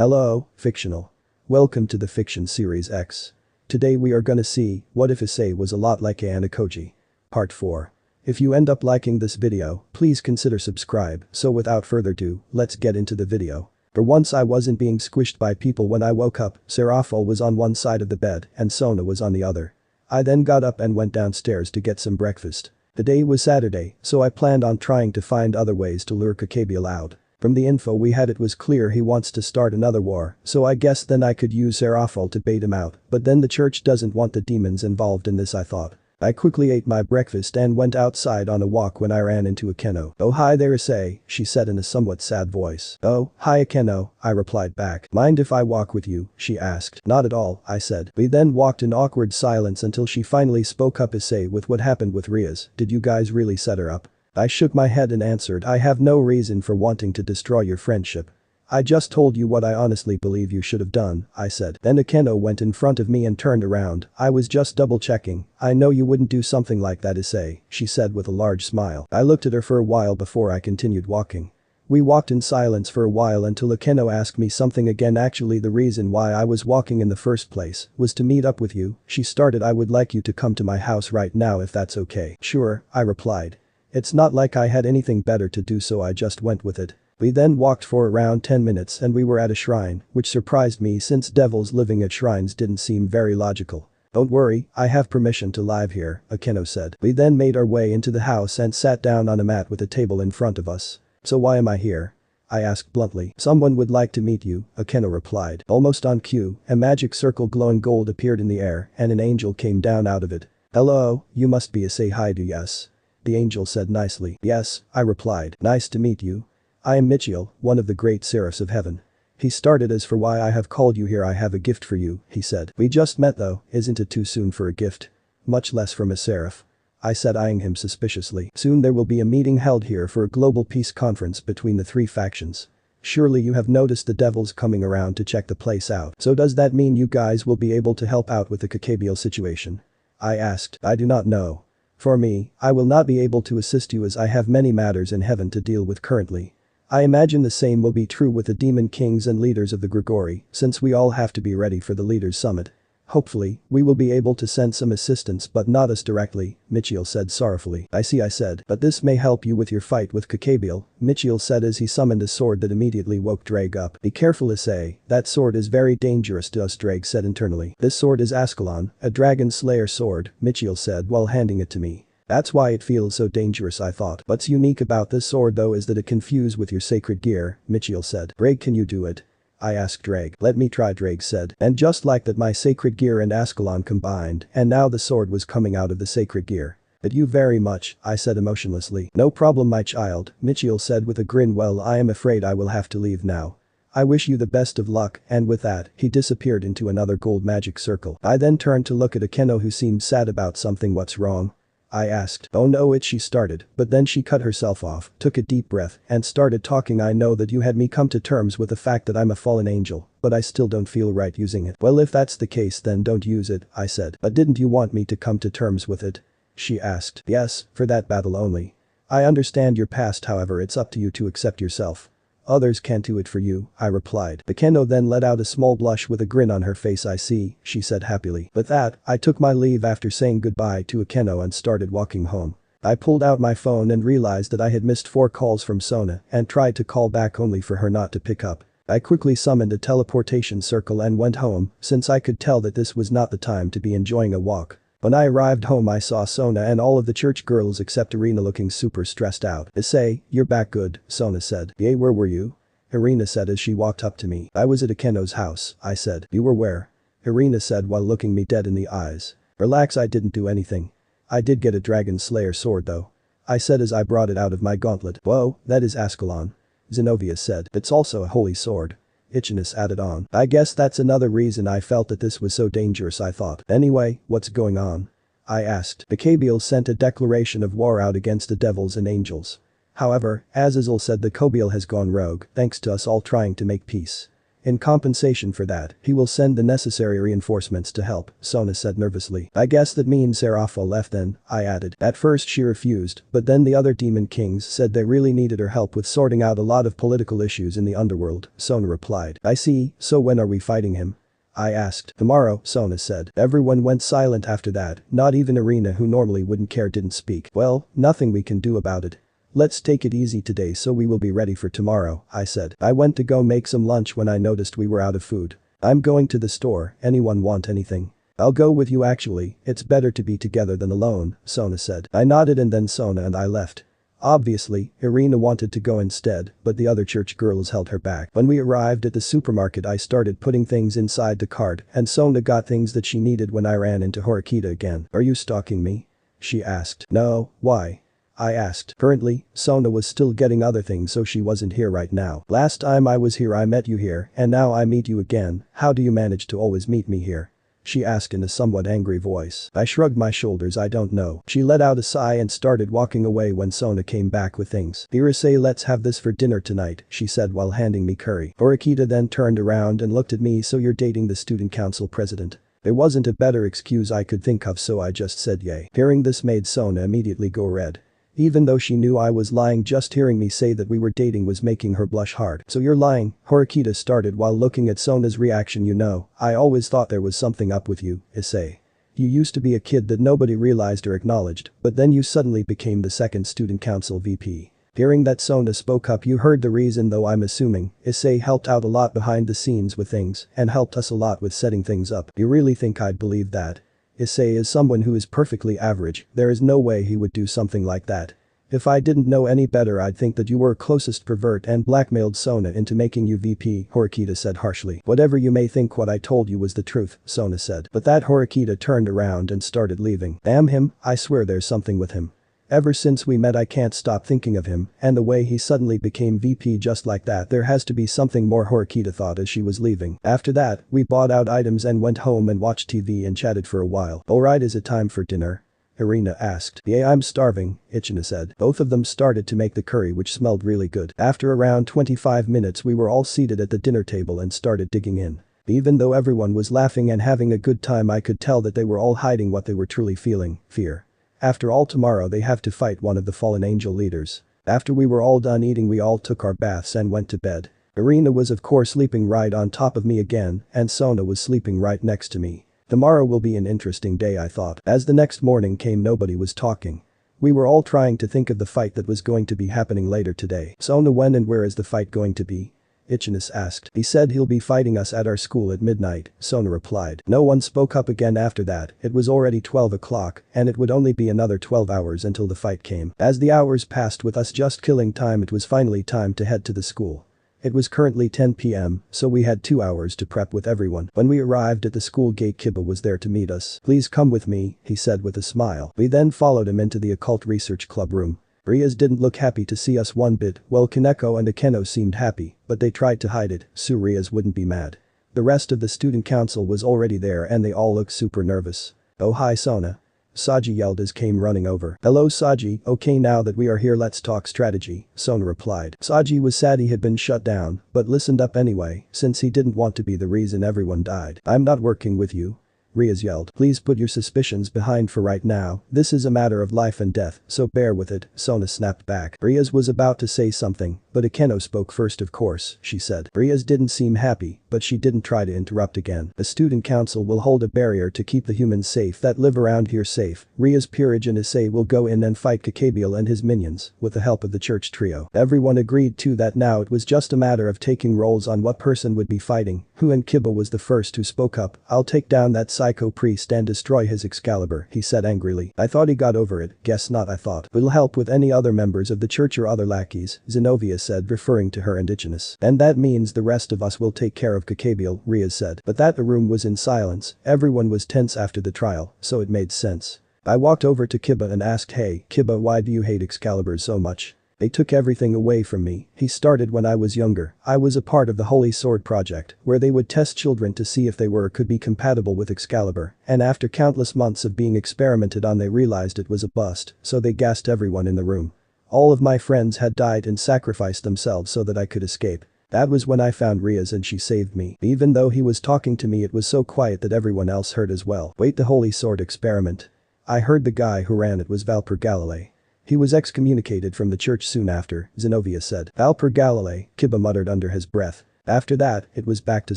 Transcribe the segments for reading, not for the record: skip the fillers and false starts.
Hello, fictional. Welcome to the Fiction Series X. Today we are gonna see, what if Issei was a lot like Ayanokoji? Part 4. If you end up liking this video, please consider subscribe, so without further ado, let's get into the video. For once I wasn't being squished by people when I woke up, Serafal was on one side of the bed and Sona was on the other. I then got up and went downstairs to get some breakfast. The day was Saturday, so I planned on trying to find other ways to lure Kakabiel out. From the info we had it was clear he wants to start another war, so I guess then I could use Serafal to bait him out, but then the church doesn't want the demons involved in this I thought. I quickly ate my breakfast and went outside on a walk when I ran into Akeno. "Oh hi there Issei," she said in a somewhat sad voice. "Oh, hi Akeno," I replied back. "Mind if I walk with you?" she asked. "Not at all," I said. We then walked in awkward silence until she finally spoke up. "Issei, with what happened with Riaz, did you guys really set her up?" I shook my head and answered, "I have no reason for wanting to destroy your friendship. I just told you what I honestly believe you should have done," I said. Then Akeno went in front of me and turned around. "I was just double checking. I know you wouldn't do something like that Issei," she said with a large smile. I looked at her for a while before I continued walking. We walked in silence for a while until Akeno asked me something again. "Actually the reason why I was walking in the first place was to meet up with you," she started. "I would like you to come to my house right now if that's okay." "Sure," I replied. It's not like I had anything better to do so I just went with it. We then walked for around 10 minutes and we were at a shrine, which surprised me since devils living at shrines didn't seem very logical. "Don't worry, I have permission to live here," Akeno said. We then made our way into the house and sat down on a mat with a table in front of us. "So why am I here?" I asked bluntly. "Someone would like to meet you," Akeno replied. Almost on cue, a magic circle glowing gold appeared in the air and an angel came down out of it. "Hello, you must be Issei Haidu, yes?" the angel said nicely. "Yes," I replied. "Nice to meet you. I am Michiel, one of the great seraphs of heaven." He started. "As for why I have called you here, I have a gift for you," he said. "We just met though, isn't it too soon for a gift? Much less from a seraph," I said, eyeing him suspiciously. "Soon there will be a meeting held here for a global peace conference between the three factions. Surely you have noticed the devils coming around to check the place out. So does that mean you guys will be able to help out with the Kakabiel situation?" I asked. "I do not know. For me, I will not be able to assist you as I have many matters in heaven to deal with currently. I imagine the same will be true with the demon kings and leaders of the Grigori, since we all have to be ready for the leaders summit. Hopefully, we will be able to send some assistance but not us directly," Michiel said sorrowfully. "I see," I said, "but this may help you with your fight with Kakabiel," Michiel said as he summoned a sword that immediately woke Drake up. "Be careful Issei, that sword is very dangerous to us," Drake said internally. "This sword is Ascalon, a dragon slayer sword," Michiel said while handing it to me. "That's why it feels so dangerous," I thought. "What's unique about this sword though is that it can fuse with your sacred gear," Michiel said. "Drake, can you do it?" I asked Drake. "Let me try," Drake said. And just like that my sacred gear and Ascalon combined, and now the sword was coming out of the sacred gear. "Thank you very much," I said emotionlessly. "No problem my child," Michiel said with a grin. "Well, I am afraid I will have to leave now. I wish you the best of luck," and with that, he disappeared into another gold magic circle. I then turned to look at Akeno who seemed sad about something. "What's wrong?" I asked. "Oh no," she started, but then she cut herself off, took a deep breath, and started talking. "I know that you had me come to terms with the fact that I'm a fallen angel, but I still don't feel right using it." "Well, if that's the case then don't use it," I said. "But didn't you want me to come to terms with it?" she asked. "Yes, for that battle only. I understand your past, however it's up to you to accept yourself. Others can't do it for you," I replied. Akeno then let out a small blush with a grin on her face. "I see," she said happily. With that, I took my leave after saying goodbye to Akeno and started walking home. I pulled out my phone and realized that I had missed 4 calls from Sona and tried to call back only for her not to pick up. I quickly summoned a teleportation circle and went home, since I could tell that this was not the time to be enjoying a walk. When I arrived home I saw Sona and all of the church girls except Irina looking super stressed out. "Issei, you're back good," Sona said. "Yay, where were you?" Irina said as she walked up to me. "I was at Akeno's house," I said. "You were where?" Irina said while looking me dead in the eyes. "Relax, I didn't do anything. I did get a dragon slayer sword though," I said as I brought it out of my gauntlet. "Whoa, that is Ascalon," Zenobia said. "It's also a holy sword," Ichinus added on. "I guess that's another reason I felt that this was so dangerous," I thought. "Anyway, what's going on?" I asked. Kakabiel sent a declaration of war out against the devils and angels. However, Azazel said the Kobiel has gone rogue thanks to us all trying to make peace. In compensation for that, he will send the necessary reinforcements to help, Sona said nervously. I guess that means Serapho left then, I added. At first she refused, but then the other demon kings said they really needed her help with sorting out a lot of political issues in the underworld, Sona replied. I see, so when are we fighting him? I asked. Tomorrow, Sona said. Everyone went silent after that, not even Irina who normally wouldn't care didn't speak. Well, nothing we can do about it. Let's take it easy today so we will be ready for tomorrow, I said. I went to go make some lunch when I noticed we were out of food. I'm going to the store, anyone want anything? I'll go with you actually, it's better to be together than alone, Sona said. I nodded and then Sona and I left. Obviously, Irina wanted to go instead, but the other church girls held her back. When we arrived at the supermarket I started putting things inside the cart and Sona got things that she needed when I ran into Horikita again. Are you stalking me? She asked. No, why? I asked. Currently, Sona was still getting other things so she wasn't here right now. Last time I was here I met you here and now I meet you again, how do you manage to always meet me here? She asked in a somewhat angry voice. I shrugged my shoulders. I don't know. She let out a sigh and started walking away when Sona came back with things. Issei, let's have this for dinner tonight, she said while handing me curry. Horikita then turned around and looked at me. So you're dating the student council president? There wasn't a better excuse I could think of so I just said yay. Hearing this made Sona immediately go red. Even though she knew I was lying, just hearing me say that we were dating was making her blush hard. So you're lying, Horikita started while looking at Sona's reaction. You know, I always thought there was something up with you, Issei. You used to be a kid that nobody realized or acknowledged, but then you suddenly became the second student council VP. Hearing that Sona spoke up, you heard the reason though I'm assuming, Issei helped out a lot behind the scenes with things and helped us a lot with setting things up. You really think I'd believe that? Issei is someone who is perfectly average, there is no way he would do something like that. If I didn't know any better I'd think that you were closest pervert and blackmailed Sona into making you VP, Horikita said harshly. Whatever you may think, what I told you was the truth, Sona said. But that Horikita turned around and started leaving. Damn him, I swear there's something with him. Ever since we met I can't stop thinking of him and the way he suddenly became VP just like that. There has to be something more, Horikita thought as she was leaving. After that, we bought out items and went home and watched TV and chatted for a while. Alright, is it time for dinner? Irina asked. Yeah, I'm starving, Ichina said. Both of them started to make the curry which smelled really good. After around 25 minutes we were all seated at the dinner table and started digging in. Even though everyone was laughing and having a good time I could tell that they were all hiding what they were truly feeling, fear. After all, tomorrow they have to fight one of the fallen angel leaders. After we were all done eating we all took our baths and went to bed. Irina was of course sleeping right on top of me again and Sona was sleeping right next to me. Tomorrow will be an interesting day, I thought. As the next morning came nobody was talking. We were all trying to think of the fight that was going to be happening later today. Sona, when and where is the fight going to be? Ichina asked. He said he'll be fighting us at our school at midnight, Sona replied. No one spoke up again after that. It was already 12 o'clock and it would only be another 12 hours until the fight came. As the hours passed with us just killing time it was finally time to head to the school. It was currently 10 p.m, so we had 2 hours to prep with everyone. When we arrived at the school gate Kiba was there to meet us. Please come with me, he said with a smile. We then followed him into the occult research club room. Rias didn't look happy to see us one bit, well Kaneko and Akeno seemed happy, but they tried to hide it, so Rias wouldn't be mad. The rest of the student council was already there and they all looked super nervous. Oh hi Sona. Saji yelled as came running over. Hello Saji, okay now that we are here let's talk strategy, Sona replied. Saji was sad he had been shut down, but listened up anyway, since he didn't want to be the reason everyone died. I'm not working with you. Rias yelled. Please put your suspicions behind for right now, this is a matter of life and death, so bear with it, Sona snapped back. Rias was about to say something, but Akeno spoke first. Of course, she said. Rias didn't seem happy, but she didn't try to interrupt again. The student council will hold a barrier to keep the humans safe that live around here safe. Rias, Peerage and Issei will go in and fight Kakabiel and his minions, with the help of the church trio. Everyone agreed to that now it was just a matter of taking roles on what person would be fighting, who, and Kiba was the first who spoke up. I'll take down that psycho priest and destroy his Excalibur, he said angrily. I thought he got over it, guess not I thought. We'll help with any other members of the church or other lackeys, Zenobia said referring to her indigenous. And that means the rest of us will take care of Kakabiel, Rias said. But that the room was in silence, everyone was tense after the trial, so it made sense. I walked over to Kiba and asked, hey, Kiba, why do you hate Excalibur so much? They took everything away from me. He started when I was younger. I was a part of the Holy Sword Project, where they would test children to see if they were or could be compatible with Excalibur, and after countless months of being experimented on they realized it was a bust, so they gassed everyone in the room. All of my friends had died and sacrificed themselves so that I could escape. That was when I found Riaz and she saved me. Even though he was talking to me, it was so quiet that everyone else heard as well. Wait, the holy sword experiment. I heard the guy who ran it was Valper Galilei. He was excommunicated from the church soon after, Zenobia said. Valper Galilei, Kiba muttered under his breath. After that, it was back to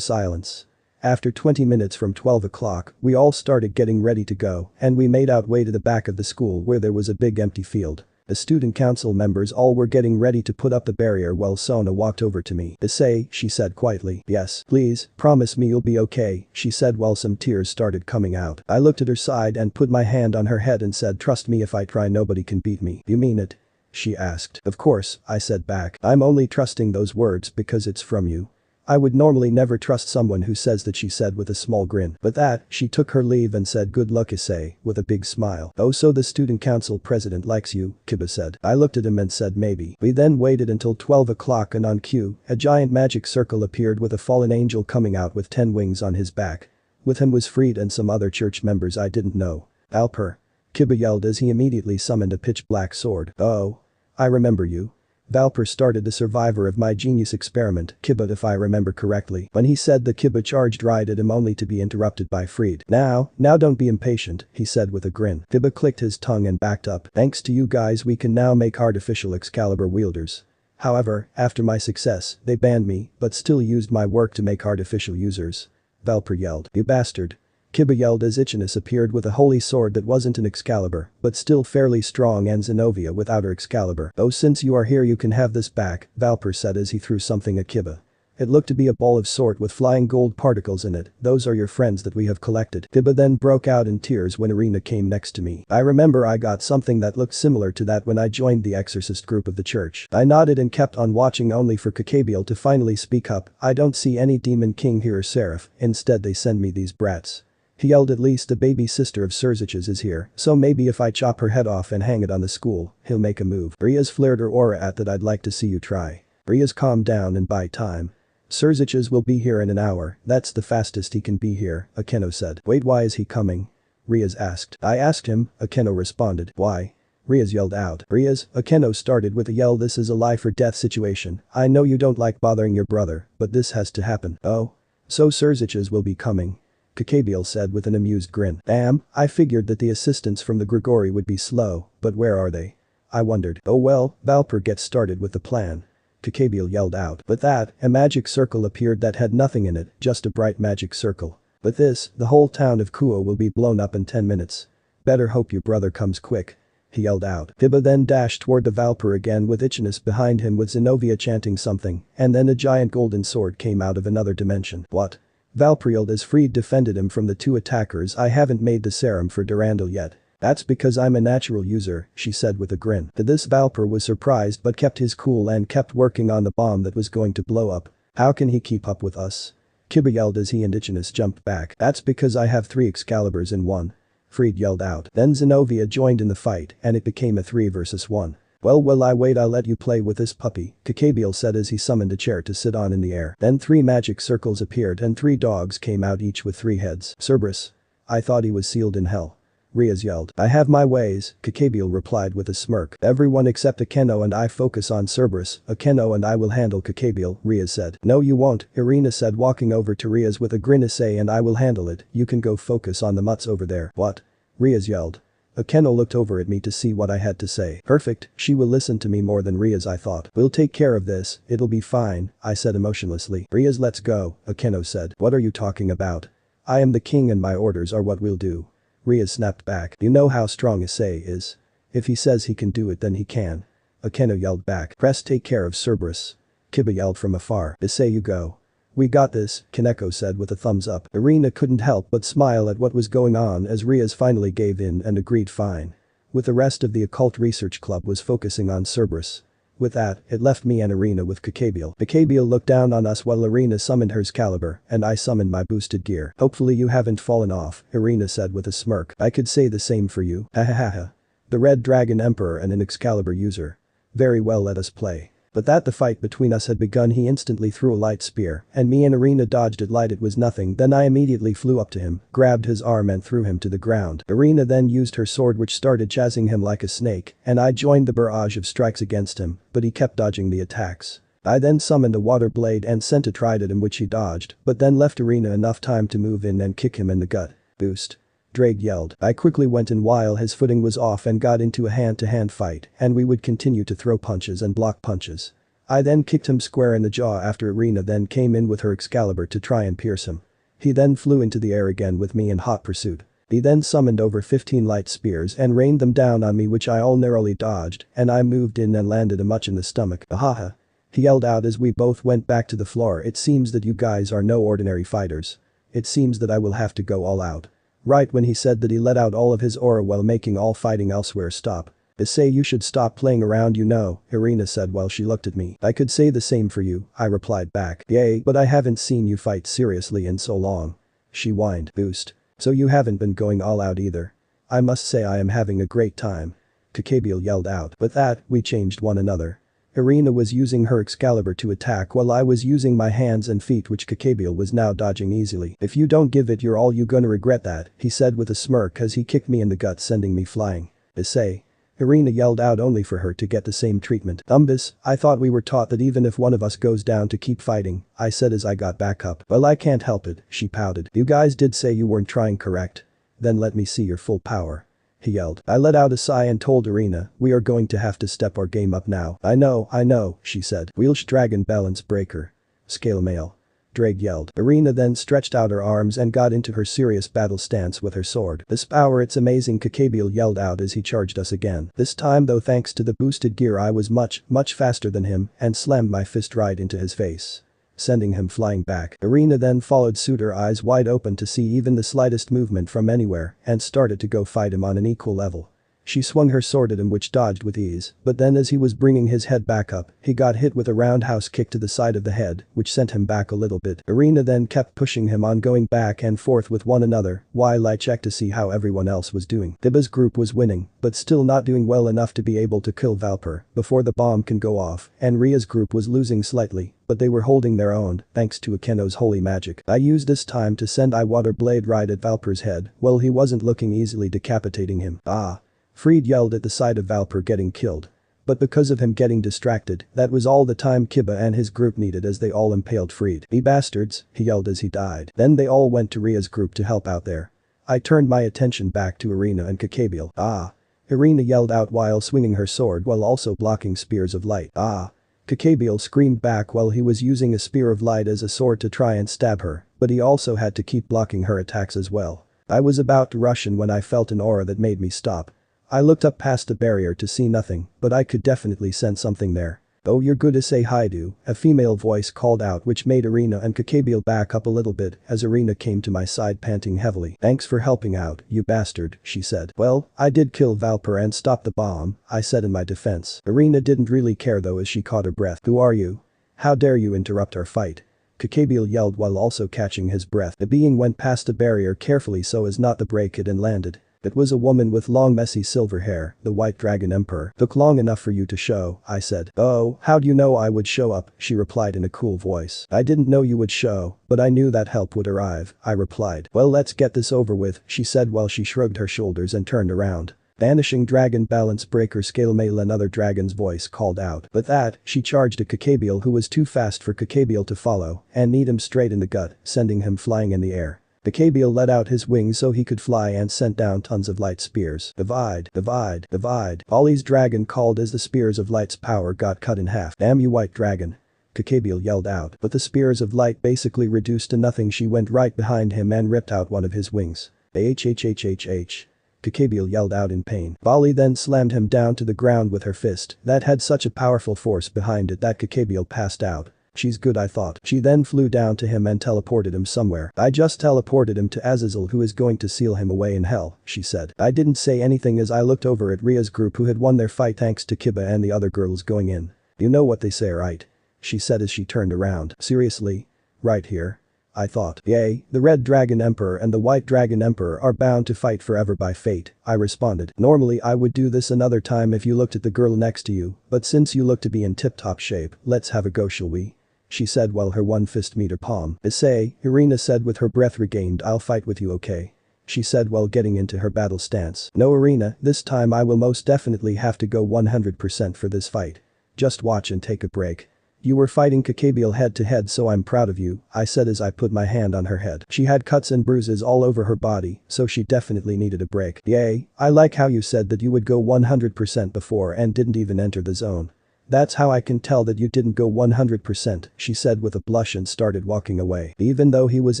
silence. After 20 minutes from 12 o'clock, we all started getting ready to go, and we made our way to the back of the school where there was a big empty field. The student council members all were getting ready to put up the barrier while Sona walked over to me. Issei, she said quietly. Yes, please, promise me you'll be okay, she said while some tears started coming out. I looked at her side and put my hand on her head and said, trust me, if I try nobody can beat me. You mean it? She asked. Of course, I said back. I'm only trusting those words because it's from you. I would normally never trust someone who says that, she said with a small grin. But that, she took her leave and said good luck Issei, with a big smile. Oh, so the student council president likes you, Kiba said. I looked at him and said maybe. We then waited until 12 o'clock and on cue, a giant magic circle appeared with a fallen angel coming out with 10 wings on his back. With him was Fried and some other church members I didn't know. Alper. Kiba yelled as he immediately summoned a pitch black sword. Oh. I remember you. Valper started the survivor of my genius experiment, Kiba, if I remember correctly. When he said that, Kiba charged right at him only to be interrupted by Fried. Now don't be impatient, he said with a grin. Kiba clicked his tongue and backed up. Thanks to you guys we can now make artificial Excalibur wielders. However, after my success, they banned me, but still used my work to make artificial users. Valper yelled. You bastard. Kiba yelled as Ichinus appeared with a holy sword that wasn't an Excalibur, but still fairly strong, and Zenobia without her Excalibur. Oh, since you are here you can have this back, Valper said as he threw something at Kiba. It looked to be a ball of sort with flying gold particles in it. Those are your friends that we have collected. Kiba then broke out in tears when Irina came next to me. I remember I got something that looked similar to that when I joined the exorcist group of the church. I nodded and kept on watching only for Kakabiel to finally speak up. I don't see any demon king here or seraph, instead they send me these brats. He yelled, at least the baby sister of Surzich's is here, so maybe if I chop her head off and hang it on the school, he'll make a move. Riaz flared her aura at that. I'd like to see you try. Riaz calmed down and buy time. Surzich's will be here in an hour, that's the fastest he can be here, Akeno said. Wait, why is he coming? Riaz asked. I asked him, Akeno responded. Why? Riaz yelled out. Riaz, Akeno started with a yell, this is a life or death situation. I know you don't like bothering your brother, but this has to happen. Oh? So Surzich's will be coming? Kakabiel said with an amused grin. Damn, I figured that the assistants from the Grigori would be slow, but where are they? I wondered. Oh well, Valper gets started with the plan. Kakabiel yelled out. But that, a magic circle appeared that had nothing in it, just a bright magic circle. But this, the whole town of Kuo will be blown up in 10 minutes. Better hope your brother comes quick. He yelled out. Kiba then dashed toward the Valper again with Ichinus behind him with Zenobia chanting something, and then a giant golden sword came out of another dimension. What? Valper yelled as Fried defended him from the two attackers. I haven't made the serum for Durandal yet. That's because I'm a natural user, she said with a grin. To this Valper was surprised but kept his cool and kept working on the bomb that was going to blow up. How can he keep up with us? Kiba yelled as he and Ichinus jumped back. That's because I have 3 Excaliburs in one. Fried yelled out. Then Zenobia joined in the fight and it became a 3 versus 1. Well I wait, I'll let you play with this puppy, Kakabiel said as he summoned a chair to sit on in the air. Then 3 magic circles appeared and 3 dogs came out, each with 3 heads. Cerberus. I thought he was sealed in hell. Riaz yelled. I have my ways, Kakabiel replied with a smirk. Everyone except Akeno and I focus on Cerberus. Akeno and I will handle Kakabiel, Riaz said. No you won't, Irina said walking over to Riaz with a grin. Issei and I will handle it, you can go focus on the mutts over there. What? Riaz yelled. Akeno looked over at me to see what I had to say. Perfect, she will listen to me more than Riaz, I thought. We'll take care of this, it'll be fine, I said emotionlessly. Riaz, let's go, Akeno said. What are you talking about? I am the king and my orders are what we'll do. Riaz snapped back. You know how strong Issei is. If he says he can do it then he can. Akeno yelled back. Press take care of Cerberus. Kiba yelled from afar. Issei you go. We got this, Kaneko said with a thumbs up. Irina couldn't help but smile at what was going on as Riaz finally gave in and agreed fine. With the rest of the occult research club was focusing on Cerberus. With that, it left me and Irina with Kakabiel. Kakabiel looked down on us while Irina summoned her Excalibur, and I summoned my boosted gear. Hopefully you haven't fallen off, Irina said with a smirk. I could say the same for you. Hahaha. The Red Dragon Emperor and an Excalibur user. Very well, let us play. But that the fight between us had begun, he instantly threw a light spear, and me and Irina dodged it light. It was nothing. Then I immediately flew up to him, grabbed his arm and threw him to the ground. Irina then used her sword which started chasing him like a snake, and I joined the barrage of strikes against him, but he kept dodging the attacks. I then summoned a water blade and sent it right at him, which he dodged, but then left Irina enough time to move in and kick him in the gut. Boost. Drake yelled. I quickly went in while his footing was off and got into a hand-to-hand fight, and we would continue to throw punches and block punches. I then kicked him square in the jaw after Irina then came in with her Excalibur to try and pierce him. He then flew into the air again with me in hot pursuit. He then summoned over 15 light spears and rained them down on me, which I all narrowly dodged, and I moved in and landed a much in the stomach. Ahaha. He yelled out as we both went back to the floor. It seems that you guys are no ordinary fighters. It seems that I will have to go all out. Right when he said that, he let out all of his aura while making all fighting elsewhere stop. Issei, you should stop playing around, you know, Irina said while she looked at me. I could say the same for you, I replied back. Yay, but I haven't seen you fight seriously in so long. She whined. Boost. So you haven't been going all out either. I must say I am having a great time. Kakabiel yelled out. With that, we changed one another. Irina was using her Excalibur to attack while I was using my hands and feet, which Kakabiel was now dodging easily. If you don't give it your all, you gonna regret that, he said with a smirk as he kicked me in the gut, sending me flying. Issei. Irina yelled out only for her to get the same treatment. Umbus, I thought we were taught that even if one of us goes down to keep fighting, I said as I got back up. Well, I can't help it, she pouted. You guys did say you weren't trying, correct? Then let me see your full power. He yelled. I let out a sigh and told Irina, we are going to have to step our game up now. I know, she said. Wheelsh Dragon Balance Breaker. Scale Mail. Drake yelled. Irina then stretched out her arms and got into her serious battle stance with her sword. This power, it's amazing, Kakabiel yelled out as he charged us again. This time though, thanks to the boosted gear, I was much faster than him and slammed my fist right into his face, sending him flying back. Irina then followed suit, her eyes wide open to see even the slightest movement from anywhere, and started to go fight him on an equal level. She swung her sword at him, which dodged with ease, but then as he was bringing his head back up, he got hit with a roundhouse kick to the side of the head, which sent him back a little bit. Irina then kept pushing him on, going back and forth with one another, while I checked to see how everyone else was doing. Diba's group was winning, but still not doing well enough to be able to kill Valper before the bomb can go off, and Ria's group was losing slightly, but they were holding their own, thanks to Akeno's holy magic. I used this time to send I water blade right at Valper's head, while he wasn't looking, easily decapitating him. Ah. Fried yelled at the sight of Valper getting killed. But because of him getting distracted, that was all the time Kiba and his group needed as they all impaled Fried. "Me bastards," he yelled as he died. Then they all went to Ria's group to help out there. I turned my attention back to Irina and Kakabiel. Ah. Irina yelled out while swinging her sword while also blocking spears of light. Ah. Kakabiel screamed back while he was using a spear of light as a sword to try and stab her, but he also had to keep blocking her attacks as well. I was about to rush in when I felt an aura that made me stop. I looked up past the barrier to see nothing, but I could definitely sense something there. "Oh, you're good, Issei Haidu," a female voice called out, which made Irina and Kakabiel back up a little bit as Irina came to my side panting heavily. "Thanks for helping out, you bastard," she said. "Well, I did kill Valper and stop the bomb," I said in my defense. Irina didn't really care though as she caught her breath. "Who are you? How dare you interrupt our fight?" Kakabiel yelled while also catching his breath. The being went past the barrier carefully so as not to break it and landed. It was a woman with long messy silver hair, the White Dragon Emperor. "Took long enough for you to show," I said. "Oh, how'd you know I would show up?" she replied in a cool voice. "I didn't know you would show, but I knew that help would arrive," I replied. "Well, let's get this over with," she said while she shrugged her shoulders and turned around. "Vanishing Dragon Balance Breaker Scale Mail," another dragon's voice called out. With that, she charged at Kakabiel, who was too fast for Kakabiel to follow, and kneed him straight in the gut, sending him flying in the air. Kakabiel let out his wings so he could fly and sent down tons of light spears. "Divide, divide, divide," Ollie's dragon called as the spears of light's power got cut in half. "Damn you, White Dragon," Kakabiel yelled out, but the spears of light basically reduced to nothing. She went right behind him and ripped out one of his wings. "Hhhhhh. Kakabiel yelled out in pain. Bali then slammed him down to the ground with her fist that had such a powerful force behind it that Kakabiel passed out. "She's good," I thought. She then flew down to him and teleported him somewhere. "I just teleported him to Azazel, who is going to seal him away in hell," she said. I didn't say anything as I looked over at Ria's group, who had won their fight thanks to Kiba and the other girls going in. "You know what they say, right?" she said as she turned around. "Seriously? Right here?" I thought. "Yay, the Red Dragon Emperor and the White Dragon Emperor are bound to fight forever by fate," I responded. "Normally I would do this another time if you looked at the girl next to you, but since you look to be in tip-top shape, let's have a go, shall we?" she said while her one fist met her palm. "Issei," Irina said with her breath regained. "I'll fight with you, okay?" she said while getting into her battle stance. "No, Irina, this time I will most definitely have to go 100% for this fight. Just watch and take a break." You were fighting Kakabiel head to head, so I'm proud of you, I said as I put my hand on her head. She had cuts and bruises all over her body, so she definitely needed a break. Yay, I like how you said that you would go 100% before and didn't even enter the zone. That's how I can tell that you didn't go 100%, she said with a blush and started walking away. Even though he was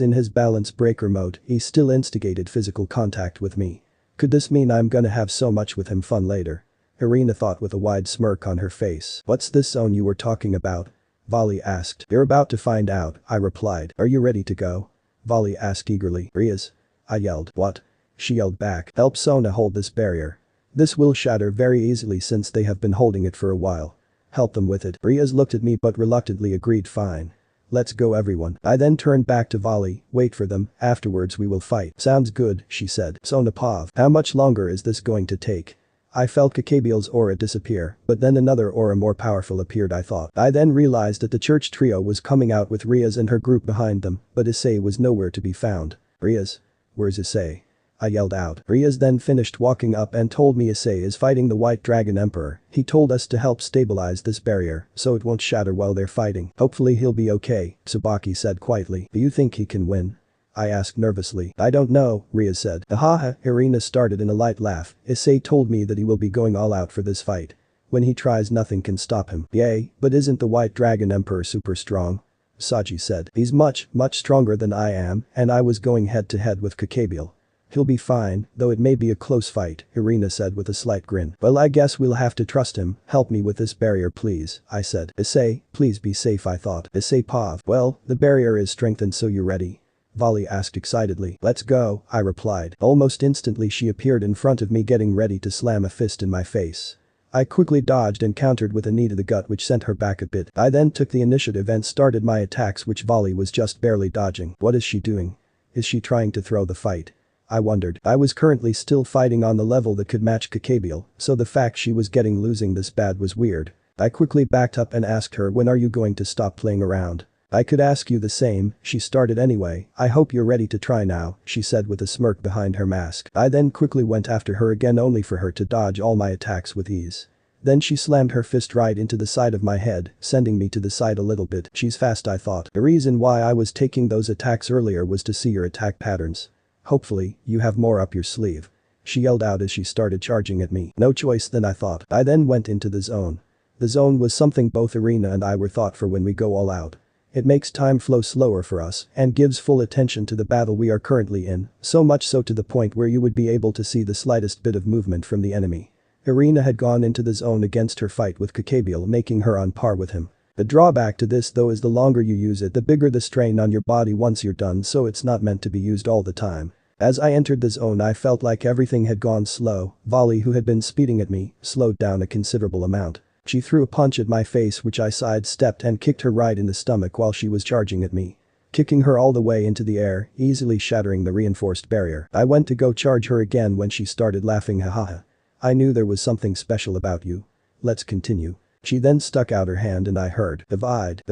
in his balance breaker mode, he still instigated physical contact with me. Could this mean I'm gonna have so much with him fun later? Irina thought with a wide smirk on her face. What's this zone you were talking about? Vali asked. You're about to find out, I replied. Are you ready to go? Vali asked eagerly. Riaz? I yelled. What? She yelled back. Help Sona hold this barrier. This will shatter very easily since they have been holding it for a while. Help them with it. Riaz looked at me but reluctantly agreed fine. Let's go everyone. I then turned back to Vali. Wait for them, afterwards we will fight. Sounds good, she said. Sona Pav. How much longer is this going to take? I felt Kakabiel's aura disappear, but then another aura more powerful appeared I thought. I then realized that the church trio was coming out with Riaz and her group behind them, but Issei was nowhere to be found. Riaz? Where's Issei? I yelled out. Riaz then finished walking up and told me Issei is fighting the White Dragon Emperor. He told us to help stabilize this barrier, so it won't shatter while they're fighting. Hopefully he'll be okay, Tsubaki said quietly. Do you think he can win? I asked nervously. I don't know, Riaz said. Ahaha, Irina started in a light laugh. Issei told me that he will be going all out for this fight. When he tries, nothing can stop him. Yay, but isn't the White Dragon Emperor super strong? Saji said. He's much stronger than I am, and I was going head to head with Kakabiel. He'll be fine, though it may be a close fight, Irina said with a slight grin. Well, I guess we'll have to trust him. Help me with this barrier please, I said. Issei, please be safe I thought. Issei Pav. Well, the barrier is strengthened, so you ready? Vali asked excitedly. Let's go, I replied. Almost instantly she appeared in front of me getting ready to slam a fist in my face. I quickly dodged and countered with a knee to the gut which sent her back a bit. I then took the initiative and started my attacks which Vali was just barely dodging. What is she doing? Is she trying to throw the fight? I wondered. I was currently still fighting on the level that could match Kakabiel, so the fact she was losing this bad was weird. I quickly backed up and asked her, when are you going to stop playing around? I could ask you the same, she started anyway. I hope you're ready to try now, she said with a smirk behind her mask. I then quickly went after her again only for her to dodge all my attacks with ease. Then she slammed her fist right into the side of my head, sending me to the side a little bit. She's fast I thought. The reason why I was taking those attacks earlier was to see your attack patterns. Hopefully, you have more up your sleeve. She yelled out as she started charging at me. No choice then I thought. I then went into the zone. The zone was something both Irina and I were thought for when we go all out. It makes time flow slower for us and gives full attention to the battle we are currently in, so much so to the point where you would be able to see the slightest bit of movement from the enemy. Irina had gone into the zone against her fight with Kakabiel, making her on par with him. The drawback to this though is the longer you use it, the bigger the strain on your body once you're done, so it's not meant to be used all the time. As I entered the zone I felt like everything had gone slow. Vali, who had been speeding at me, slowed down a considerable amount. She threw a punch at my face which I sidestepped and kicked her right in the stomach while she was charging at me. Kicking her all the way into the air, easily shattering the reinforced barrier. I went to go charge her again when she started laughing. Hahaha. I knew there was something special about you. Let's continue. She then stuck out her hand and I heard, divide.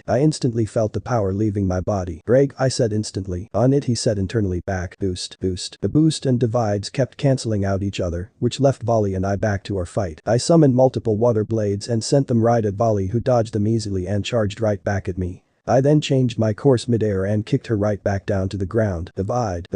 I instantly felt the power leaving my body. Break, I said instantly. On it, he said internally. Back, boost. The boost and divides kept cancelling out each other, which left Vali and I back to our fight. I summoned multiple water blades and sent them right at Vali, who dodged them easily and charged right back at me. I then changed my course midair and kicked her right back down to the ground. Divide,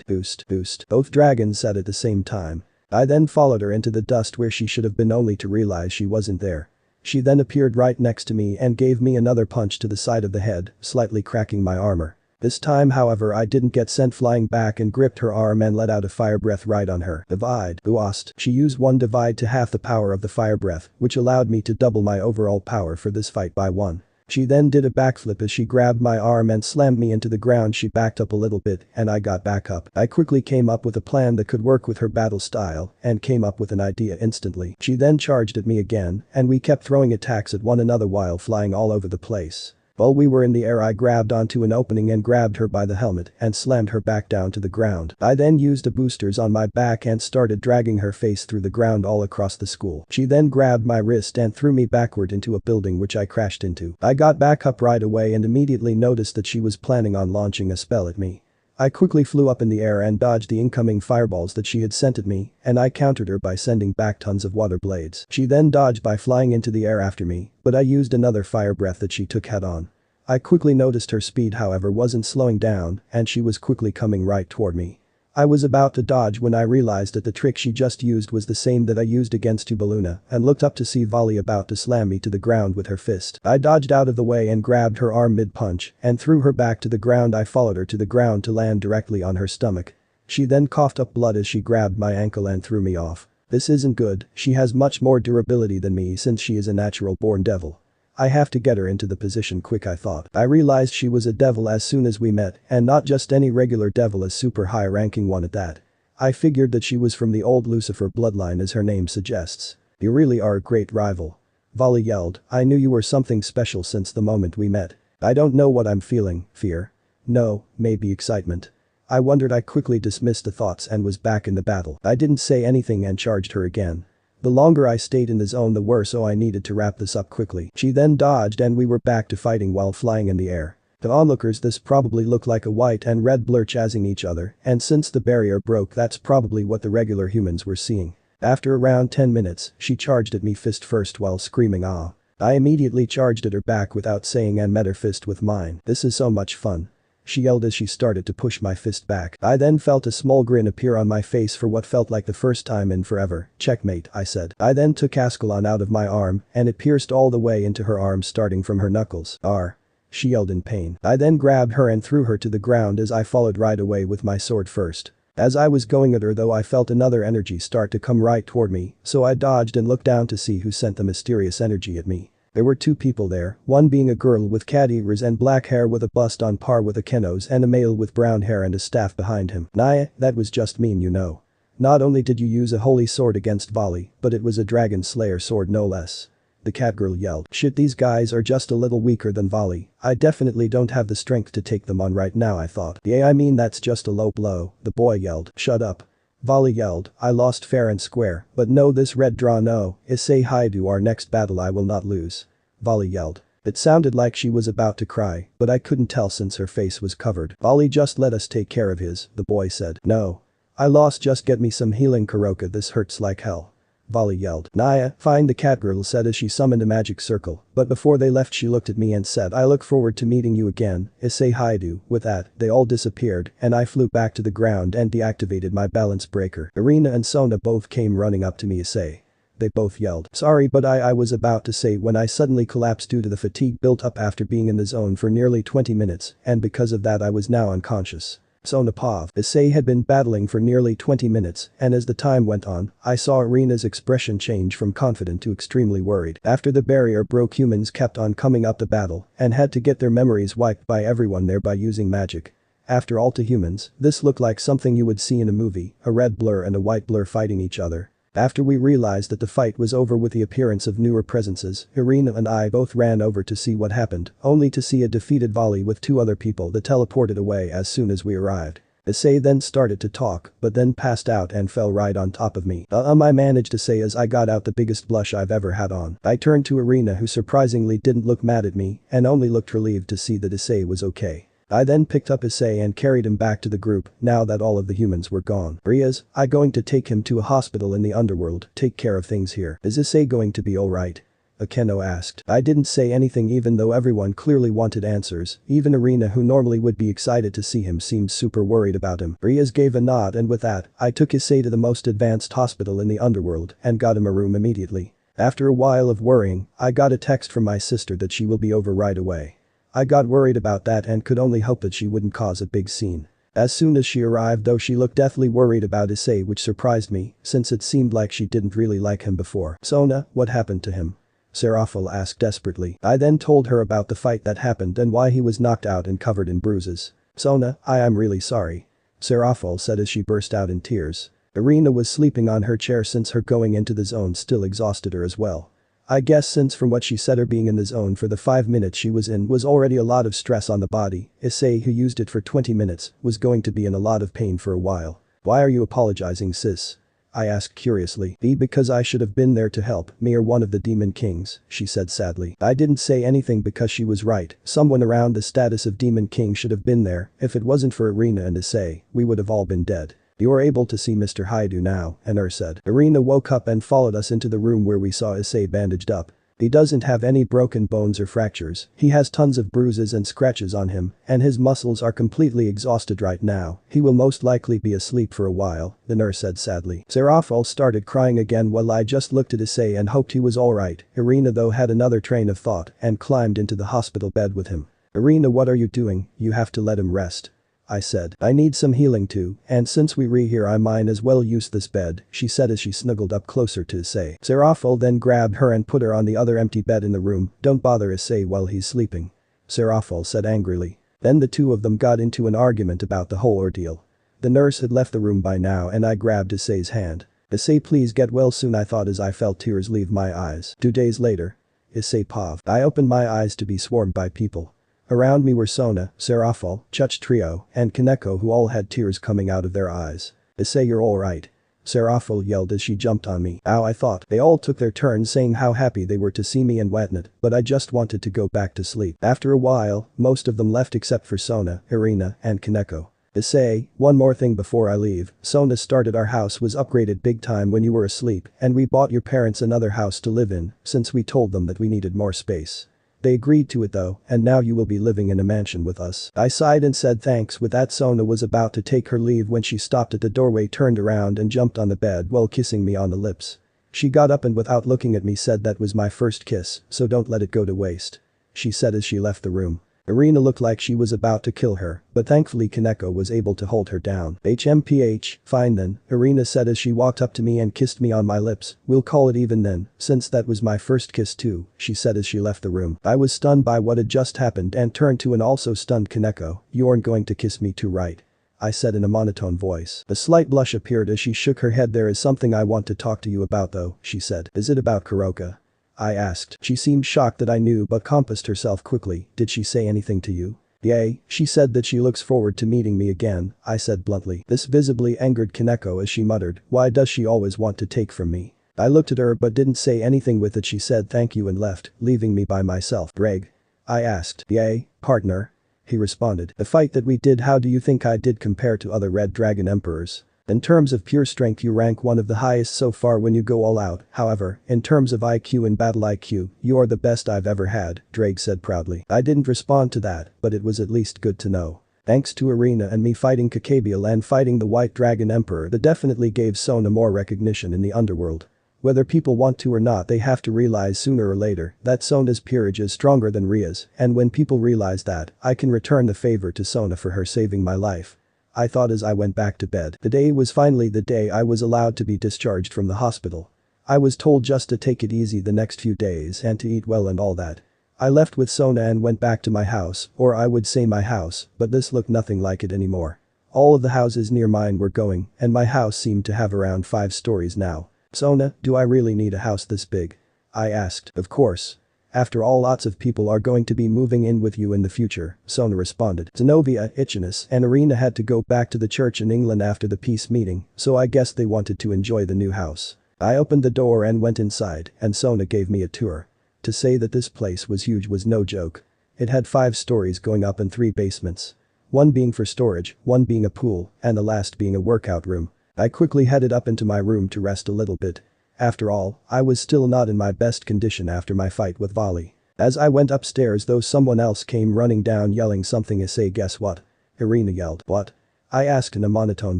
boost. Both dragons said at the same time. I then followed her into the dust where she should have been only to realize she wasn't there. She then appeared right next to me and gave me another punch to the side of the head, slightly cracking my armor. This time however I didn't get sent flying back and gripped her arm and let out a fire breath right on her. Divide. Boost. She used one divide to half the power of the fire breath, which allowed me to double my overall power for this fight by 1. She then did a backflip as she grabbed my arm and slammed me into the ground. She backed up a little bit and I got back up. I quickly came up with a plan that could work with her battle style and came up with an idea instantly. She then charged at me again and we kept throwing attacks at one another while flying all over the place. While we were in the air I grabbed onto an opening and grabbed her by the helmet and slammed her back down to the ground. I then used the boosters on my back and started dragging her face through the ground all across the school. She then grabbed my wrist and threw me backward into a building which I crashed into. I got back up right away and immediately noticed that she was planning on launching a spell at me. I quickly flew up in the air and dodged the incoming fireballs that she had sent at me, and I countered her by sending back tons of water blades. She then dodged by flying into the air after me, but I used another fire breath that she took head on. I quickly noticed her speed however wasn't slowing down, and she was quickly coming right toward me. I was about to dodge when I realized that the trick she just used was the same that I used against Tubaluna and looked up to see Volley about to slam me to the ground with her fist. I dodged out of the way and grabbed her arm mid-punch and threw her back to the ground. I followed her to the ground to land directly on her stomach. She then coughed up blood as she grabbed my ankle and threw me off. This isn't good, she has much more durability than me since she is a natural-born devil. I have to get her into the position quick, I thought. I realized she was a devil as soon as we met, and not just any regular devil, a super high-ranking one at that. I figured that she was from the old Lucifer bloodline as her name suggests. You really are a great rival. Volley yelled, I knew you were something special since the moment we met. I don't know what I'm feeling, fear? No, maybe excitement. I wondered. I quickly dismissed the thoughts and was back in the battle. I didn't say anything and charged her again. The longer I stayed in the zone the worse, so I needed to wrap this up quickly. She then dodged and we were back to fighting while flying in the air. To onlookers this probably looked like a white and red blur chasing each other, and since the barrier broke that's probably what the regular humans were seeing. After around 10 minutes, she charged at me fist first while screaming ah. I immediately charged at her back without saying and met her fist with mine. This is so much fun. She yelled as she started to push my fist back. I then felt a small grin appear on my face for what felt like the first time in forever. Checkmate, I said. I then took Ascalon out of my arm and it pierced all the way into her arm starting from her knuckles. Arr. She yelled in pain. I then grabbed her and threw her to the ground as I followed right away with my sword first. As I was going at her though I felt another energy start to come right toward me, so I dodged and looked down to see who sent the mysterious energy at me. There were two people there, one being a girl with cat ears and black hair with a bust on par with Akeno's and a male with brown hair and a staff behind him. Nah, that was just mean, you know. Not only did you use a holy sword against Volley, but it was a dragon slayer sword no less. The cat girl yelled. Shit, these guys are just a little weaker than Volley. I definitely don't have the strength to take them on right now, I thought. Yeah, I mean that's just a low blow, the boy yelled. Shut up. Volley yelled, I lost fair and square, but no, this red draw no, Issei Haidu, our next battle I will not lose. Volley yelled. It sounded like she was about to cry, but I couldn't tell since her face was covered. Volley just let us take care of his, the boy said. No. I lost, just get me some healing Kuroka, this hurts like hell. Volley yelled. Naya, fine, the catgirl said as she summoned a magic circle, but before they left she looked at me and said, I look forward to meeting you again, Issei Haidu. With that, they all disappeared and I flew back to the ground and deactivated my balance breaker. Irina and Sona both came running up to me. Issei. They both yelled. Sorry, but I was about to say when I suddenly collapsed due to the fatigue built up after being in the zone for nearly 20 minutes, and because of that I was now unconscious. Sona paused. Issei had been battling for nearly 20 minutes, and as the time went on, I saw Irina's expression change from confident to extremely worried. After the barrier broke, humans kept on coming up to battle and had to get their memories wiped by everyone there by using magic. After all, to humans, this looked like something you would see in a movie, a red blur and a white blur fighting each other. After we realized that the fight was over with the appearance of newer presences, Irina and I both ran over to see what happened, only to see a defeated Volley with two other people that teleported away as soon as we arrived. Issei then started to talk, but then passed out and fell right on top of me. I managed to say as I got out the biggest blush I've ever had on. I turned to Irina, who surprisingly didn't look mad at me and only looked relieved to see that Issei was okay. I then picked up Issei and carried him back to the group now that all of the humans were gone. Riaz, I'm going to take him to a hospital in the underworld, take care of things here. Is Issei going to be alright? Akeno asked. I didn't say anything even though everyone clearly wanted answers, even Irina, who normally would be excited to see him, seemed super worried about him. Riaz gave a nod and with that, I took Issei to the most advanced hospital in the underworld and got him a room immediately. After a while of worrying, I got a text from my sister that she will be over right away. I got worried about that and could only hope that she wouldn't cause a big scene. As soon as she arrived though, she looked deathly worried about Issei, which surprised me since it seemed like she didn't really like him before. Sona, what happened to him? Serafal asked desperately. I then told her about the fight that happened and why he was knocked out and covered in bruises. Sona, I am really sorry. Serafal said as she burst out in tears. Irina was sleeping on her chair since her going into the zone still exhausted her as well. I guess since from what she said her being in the zone for the 5 minutes she was in was already a lot of stress on the body, Issei, who used it for 20 minutes, was going to be in a lot of pain for a while. Why are you apologizing, sis? I asked curiously. Because I should have been there to help me or one of the demon kings, she said sadly. I didn't say anything because she was right, someone around the status of demon king should have been there. If it wasn't for Irina and Issei, we would have all been dead. You're able to see Mr. Haidu now, Anur said. Irina woke up and followed us into the room where we saw Issei bandaged up. He doesn't have any broken bones or fractures, he has tons of bruises and scratches on him, and his muscles are completely exhausted right now. He will most likely be asleep for a while, the nurse said sadly. Serafal started crying again while I just looked at Issei and hoped he was alright. Irina though had another train of thought and climbed into the hospital bed with him. Irina, what are you doing? You have to let him rest. I said. I need some healing too, and since we here I might as well use this bed, she said as she snuggled up closer to Issei. Serafal then grabbed her and put her on the other empty bed in the room. Don't bother Issei while he's sleeping. Serafal said angrily. Then the two of them got into an argument about the whole ordeal. The nurse had left the room by now and I grabbed Issei's hand. Issei, please get well soon, I thought as I felt tears leave my eyes. 2 days later. Issei paused. I opened my eyes to be swarmed by people. Around me were Sona, Serafal, Chuch Trio, and Kaneko who all had tears coming out of their eyes. Issei, you're alright. Serafal yelled as she jumped on me. Ow, I thought. They all took their turns saying how happy they were to see me and whatnot, but I just wanted to go back to sleep. After a while, most of them left except for Sona, Irina, and Kaneko. Issei, one more thing before I leave. Sona started our house was upgraded big time when you were asleep, and we bought your parents another house to live in, since we told them that we needed more space. They agreed to it though, and now you will be living in a mansion with us. I sighed and said thanks. With that, Sona was about to take her leave when she stopped at the doorway, turned around and jumped on the bed while kissing me on the lips. She got up and without looking at me said that was my first kiss, so don't let it go to waste. She said as she left the room. Irina looked like she was about to kill her, but thankfully Kaneko was able to hold her down. HMPH, fine then, Irina said as she walked up to me and kissed me on my lips. We'll call it even then, since that was my first kiss too, she said as she left the room. I was stunned by what had just happened and turned to an also stunned Kaneko. You aren't going to kiss me too, right? I said in a monotone voice. A slight blush appeared as she shook her head. There is something I want to talk to you about though, she said. Is it about Kuroka? I asked. She seemed shocked that I knew but composed herself quickly. Did she say anything to you? Yay, she said that she looks forward to meeting me again, I said bluntly. This visibly angered Kaneko as she muttered, why does she always want to take from me? I looked at her but didn't say anything. With it she said thank you and left, leaving me by myself. Greg? I asked. Yay, partner? He responded. The fight that we did, how do you think I did compare to other Red Dragon Emperors? In terms of pure strength you rank one of the highest so far when you go all out, however, in terms of IQ and battle IQ, you are the best I've ever had, Drake said proudly. I didn't respond to that, but it was at least good to know. Thanks to Irina and me fighting Kakabiel and fighting the White Dragon Emperor, that definitely gave Sona more recognition in the underworld. Whether people want to or not, they have to realize sooner or later that Sona's peerage is stronger than Ria's, and when people realize that, I can return the favor to Sona for her saving my life. I thought as I went back to bed. The day was finally the day I was allowed to be discharged from the hospital. I was told just to take it easy the next few days and to eat well and all that. I left with Sona and went back to my house, or I would say my house, but this looked nothing like it anymore. All of the houses near mine were going, and my house seemed to have around 5 stories now. Sona, do I really need a house this big? I asked. Of course. After all, lots of people are going to be moving in with you in the future, Sona responded. Zenobia, Ichinus, and Irina had to go back to the church in England after the peace meeting, so I guess they wanted to enjoy the new house. I opened the door and went inside, and Sona gave me a tour. To say that this place was huge was no joke. It had 5 stories going up and 3 basements. One being for storage, one being a pool, and the last being a workout room. I quickly headed up into my room to rest a little bit. After all, I was still not in my best condition after my fight with Vali. As I went upstairs though, someone else came running down yelling something. Issei, guess what? Irina yelled. What? I asked in a monotone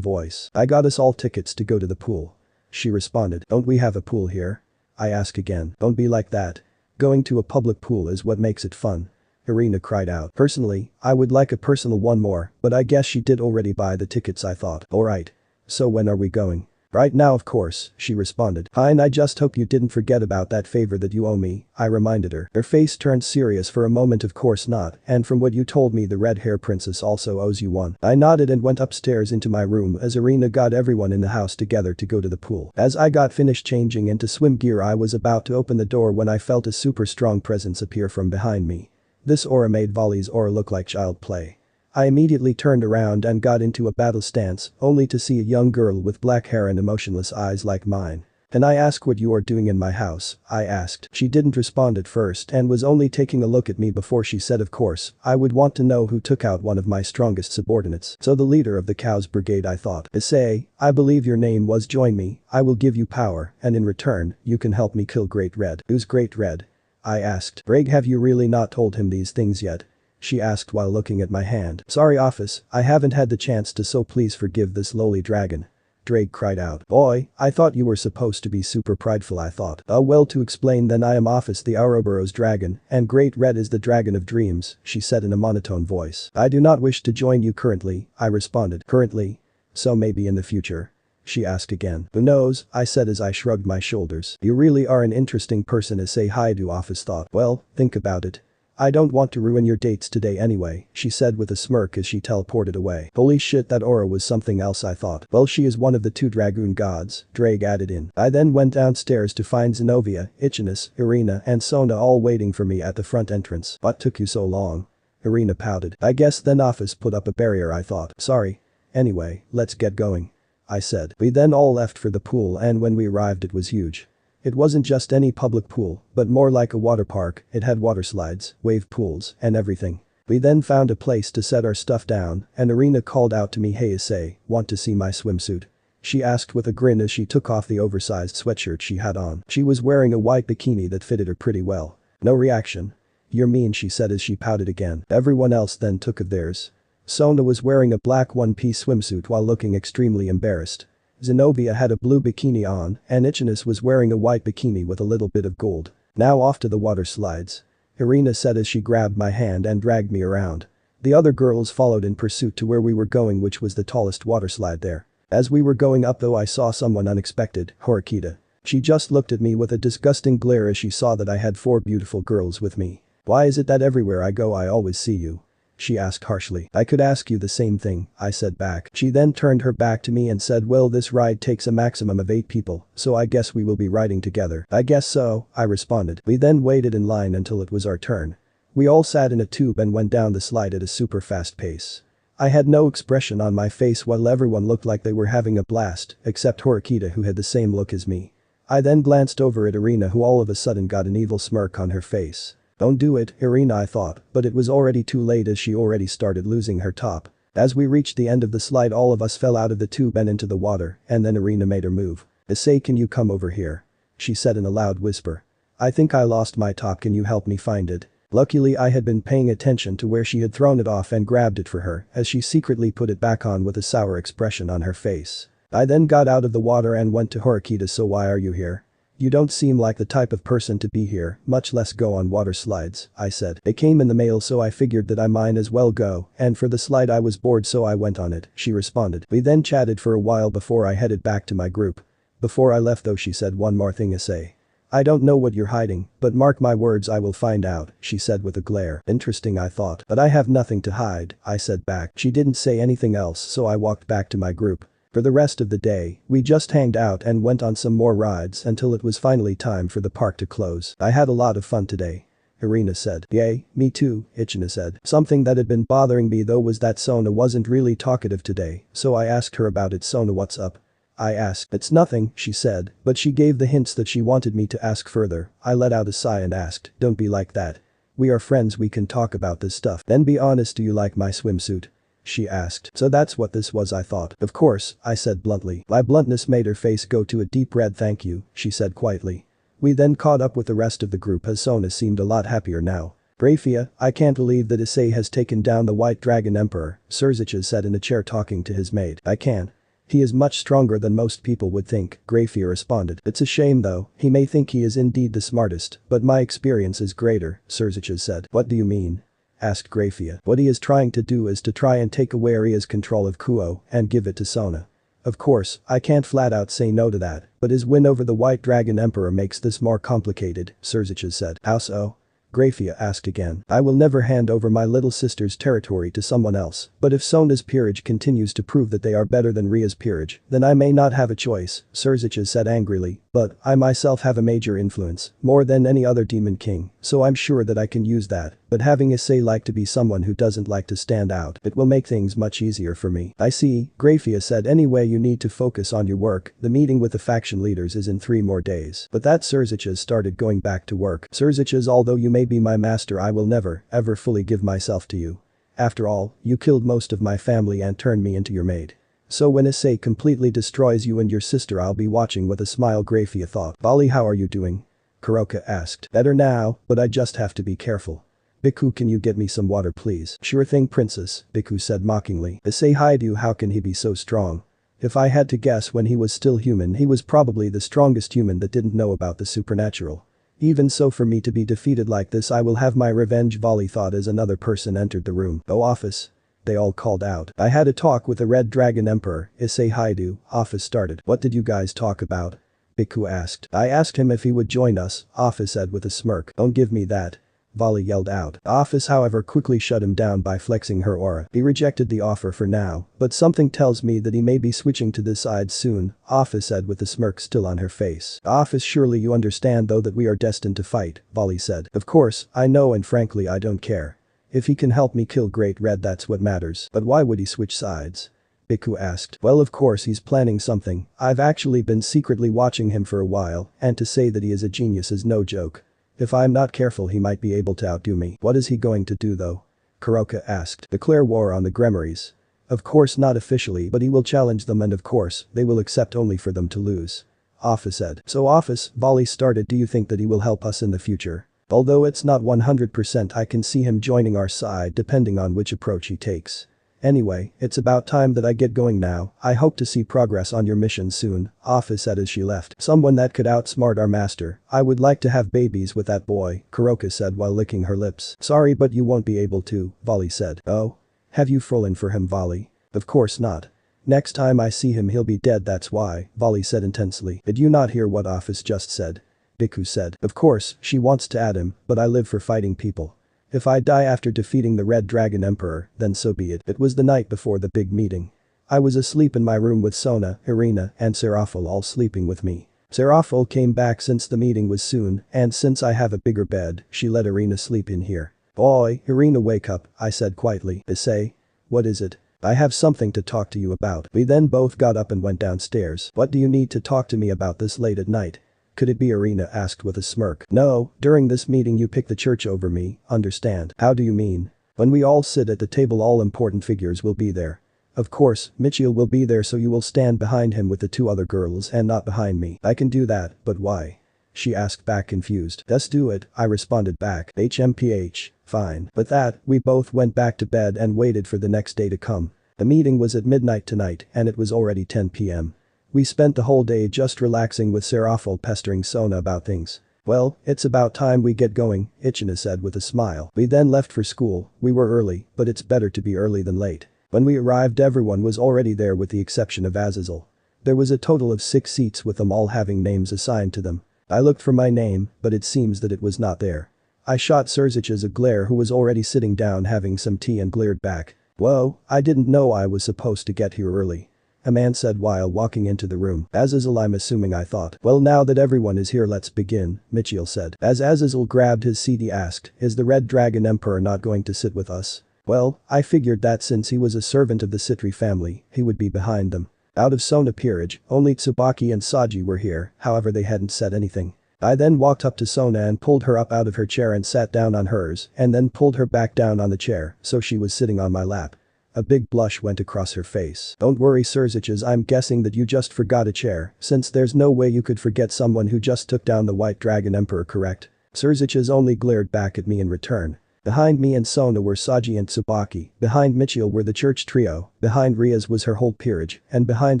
voice. I got us all tickets to go to the pool. She responded. Don't we have a pool here? I asked again. Don't be like that. Going to a public pool is what makes it fun. Irina cried out. Personally, I would like a personal one more, but I guess she did already buy the tickets, I thought. Alright. So when are we going? Right now of course, she responded. Fine, I just hope you didn't forget about that favor that you owe me, I reminded her. Her face turned serious for a moment. Of course not, and from what you told me the red hair princess also owes you one. I nodded and went upstairs into my room as Irina got everyone in the house together to go to the pool. As I got finished changing into swim gear, I was about to open the door when I felt a super strong presence appear from behind me. This aura made Vali's aura look like child play. I immediately turned around and got into a battle stance, only to see a young girl with black hair and emotionless eyes like mine. "Can I ask what you are doing in my house?" I asked. She didn't respond at first and was only taking a look at me before she said, "Of course, I would want to know who took out one of my strongest subordinates." So the leader of the Cows Brigade, I thought. "Issei, I believe your name was. Join me, I will give you power, and in return, you can help me kill Great Red." "Who's Great Red?" I asked. "Brig, have you really not told him these things yet?" She asked while looking at my hand. "Sorry office, I haven't had the chance to, so please forgive this lowly dragon." Drake cried out. "Boy, I thought you were supposed to be super prideful," I thought. Well, to explain then, I am Office the Ouroboros dragon, and Great Red is the dragon of dreams," she said in a monotone voice. "I do not wish to join you currently," I responded. "Currently? So maybe in the future?" she asked again. "Who knows," I said as I shrugged my shoulders. "You really are an interesting person," Issei Haidu Office thought. "Well, think about it. I don't want to ruin your dates today anyway," she said with a smirk as she teleported away. Holy shit, that aura was something else, I thought. Well, she is one of the 2 dragoon gods, Drake added in. I then went downstairs to find Zenobia, Ichinus, Irina and Sona all waiting for me at the front entrance. "What took you so long?" Irina pouted. "I guess then Office put up a barrier," I thought. "Sorry. Anyway, let's get going," I said. We then all left for the pool, and when we arrived it was huge. It wasn't just any public pool, but more like a water park. It had water slides, wave pools, and everything. We then found a place to set our stuff down, and Irina called out to me, "Hey Issei, want to see my swimsuit?" she asked with a grin as she took off the oversized sweatshirt she had on. She was wearing a white bikini that fitted her pretty well. No reaction. "You're mean," she said as she pouted again. Everyone else then took of theirs. Sona was wearing a black one-piece swimsuit while looking extremely embarrassed. Zenobia had a blue bikini on, and Ichinus was wearing a white bikini with a little bit of gold. "Now off to the water slides," Irina said as she grabbed my hand and dragged me around. The other girls followed in pursuit to where we were going, which was the tallest water slide there. As we were going up though, I saw someone unexpected, Horikita. She just looked at me with a disgusting glare as she saw that I had 4 beautiful girls with me. "Why is it that everywhere I go I always see you?" she asked harshly. "I could ask you the same thing," I said back. She then turned her back to me and said, "Well, this ride takes a maximum of 8 people, so I guess we will be riding together." "I guess so," I responded. We then waited in line until it was our turn. We all sat in a tube and went down the slide at a super fast pace. I had no expression on my face while everyone looked like they were having a blast, except Horikita, who had the same look as me. I then glanced over at Irina, who all of a sudden got an evil smirk on her face. "Don't do it, Irina," I thought, but it was already too late as she already started losing her top. As we reached the end of the slide, all of us fell out of the tube and into the water, and then Irina made her move. "Issei, can you come over here?" she said in a loud whisper. "I think I lost my top, can you help me find it?" Luckily I had been paying attention to where she had thrown it off and grabbed it for her as she secretly put it back on with a sour expression on her face. I then got out of the water and went to Horikita. "So why are you here? You don't seem like the type of person to be here, much less go on water slides," I said. "It came in the mail, so I figured that I might as well go, and for the slide I was bored so I went on it," she responded. We then chatted for a while before I headed back to my group. Before I left though, she said, "One more thing, Issei. I don't know what you're hiding, but mark my words, I will find out," she said with a glare. Interesting, I thought. "But I have nothing to hide," I said back. She didn't say anything else, so I walked back to my group. For the rest of the day, we just hanged out and went on some more rides until it was finally time for the park to close. "I had a lot of fun today," Irina said. "Yay, me too," Ichina said. Something that had been bothering me though was that Sona wasn't really talkative today, so I asked her about it. "Sona, what's up?" I asked. "It's nothing," she said, but she gave the hints that she wanted me to ask further. I let out a sigh and asked, "Don't be like that. We are friends, we can talk about this stuff." "Then be honest, do you like my swimsuit?" she asked. So that's what this was, I thought. "Of course," I said bluntly. My bluntness made her face go to a deep red. "Thank you," she said quietly. We then caught up with the rest of the group as Sona seemed a lot happier now. "Grafia, I can't believe that Issei has taken down the White Dragon Emperor," Serziches said in a chair talking to his mate. "I can. He is much stronger than most people would think," Grafia responded. "It's a shame though, he may think he is indeed the smartest, but my experience is greater," Serziches said. "What do you mean?" asked Grafia. "What he is trying to do is to try and take away Aria's control of Kuo and give it to Sona. Of course, I can't flat out say no to that, but his win over the White Dragon Emperor makes this more complicated," Serziches said. "How so?" Grafia asked again. "I will never hand over my little sister's territory to someone else, but if Sona's peerage continues to prove that they are better than Ria's peerage, then I may not have a choice," Serziches said angrily, "but I myself have a major influence, more than any other demon king, So I'm sure that I can use that, but having Issei like to be someone who doesn't like to stand out, it will make things much easier for me. I see, Grafia said anyway you need to focus on your work, the meeting with the faction leaders is in 3 more days. But that Surziches started going back to work. Surziches, although you may be my master, I will never, ever fully give myself to you. After all, you killed most of my family and turned me into your maid. So when Issei completely destroys you and your sister, I'll be watching with a smile, Grafia thought. Vali, how are you doing? Kuroka asked. Better now, but I just have to be careful. Biku, can you get me some water please? Sure thing, princess, Biku said mockingly. Issei Haidu, how can he be so strong? If I had to guess, when he was still human he was probably the strongest human that didn't know about the supernatural. Even so, for me to be defeated like this, I will have my revenge, Vali thought as another person entered the room. Oh, office. They all called out. I had a talk with the Red Dragon Emperor, Issei Haidu, office started. What did you guys talk about? Biku asked. I asked him if he would join us, Office said with a smirk. Don't give me that. Vali yelled out. Office however quickly shut him down by flexing her aura. He rejected the offer for now, but something tells me that he may be switching to this side soon, Office said with the smirk still on her face. Office, surely you understand though that we are destined to fight, Vali said. Of course, I know, and frankly I don't care. If he can help me kill Great Red, that's what matters. But why would he switch sides? Biku asked. Well, of course he's planning something. I've actually been secretly watching him for a while, and to say that he is a genius is no joke. If I'm not careful he might be able to outdo me. What is he going to do though? Kuroka asked. Declare war on the Gremories. Of course not officially, but he will challenge them, and of course, they will accept only for them to lose. Office said. So Office, Vali started, do you think that he will help us in the future? Although it's not 100%, I can see him joining our side depending on which approach he takes. Anyway, it's about time that I get going now. I hope to see progress on your mission soon, Office said as she left. Someone that could outsmart our master. I would like to have babies with that boy, Kuroka said while licking her lips. Sorry, but you won't be able to, Vali said. Oh? Have you fallen for him, Vali? Of course not. Next time I see him he'll be dead, that's why, Vali said intensely. Did you not hear what Office just said? Biku said. Of course, she wants to add him, but I live for fighting people. If I die after defeating the Red Dragon Emperor, then so be it. It was the night before the big meeting. I was asleep in my room with Sona, Irina, and Serafal all sleeping with me. Serafal came back since the meeting was soon, and since I have a bigger bed, she let Irina sleep in here. Boy, Irina, wake up, I said quietly. Issei? What is it? I have something to talk to you about. We then both got up and went downstairs. What do you need to talk to me about this late at night? Could it be? Irina asked with a smirk. No, during this meeting you pick the church over me, understand? How do you mean? When we all sit at the table all important figures will be there. Of course, Michiel will be there, so you will stand behind him with the 2 other girls and not behind me. I can do that, but why? She asked back confused. Let's do it, I responded back. HMPH, fine. With that, we both went back to bed and waited for the next day to come. The meeting was at midnight tonight and it was already 10 p.m. We spent the whole day just relaxing with Serafal pestering Sona about things. Well, it's about time we get going, Ichina said with a smile. We then left for school. We were early, but it's better to be early than late. When we arrived everyone was already there with the exception of Azazel. There was a total of 6 seats with them all having names assigned to them. I looked for my name, but it seems that it was not there. I shot Surziches a glare, who was already sitting down having some tea, and glared back. Whoa, I didn't know I was supposed to get here early. A man said while walking into the room. Azazel, I'm assuming, I thought. Well, now that everyone is here let's begin, Michiel said. As Azazel grabbed his seat he asked, is the Red Dragon Emperor not going to sit with us? Well, I figured that since he was a servant of the Citri family, he would be behind them. Out of Sona peerage, only Tsubaki and Saji were here, however they hadn't said anything. I then walked up to Sona and pulled her up out of her chair and sat down on hers, and then pulled her back down on the chair, so she was sitting on my lap. A big blush went across her face. Don't worry Surziches, I'm guessing that you just forgot a chair, since there's no way you could forget someone who just took down the White Dragon Emperor, correct? Surziches only glared back at me in return. Behind me and Sona were Saji and Tsubaki, behind Michiel were the church trio, behind Riaz was her whole peerage, and behind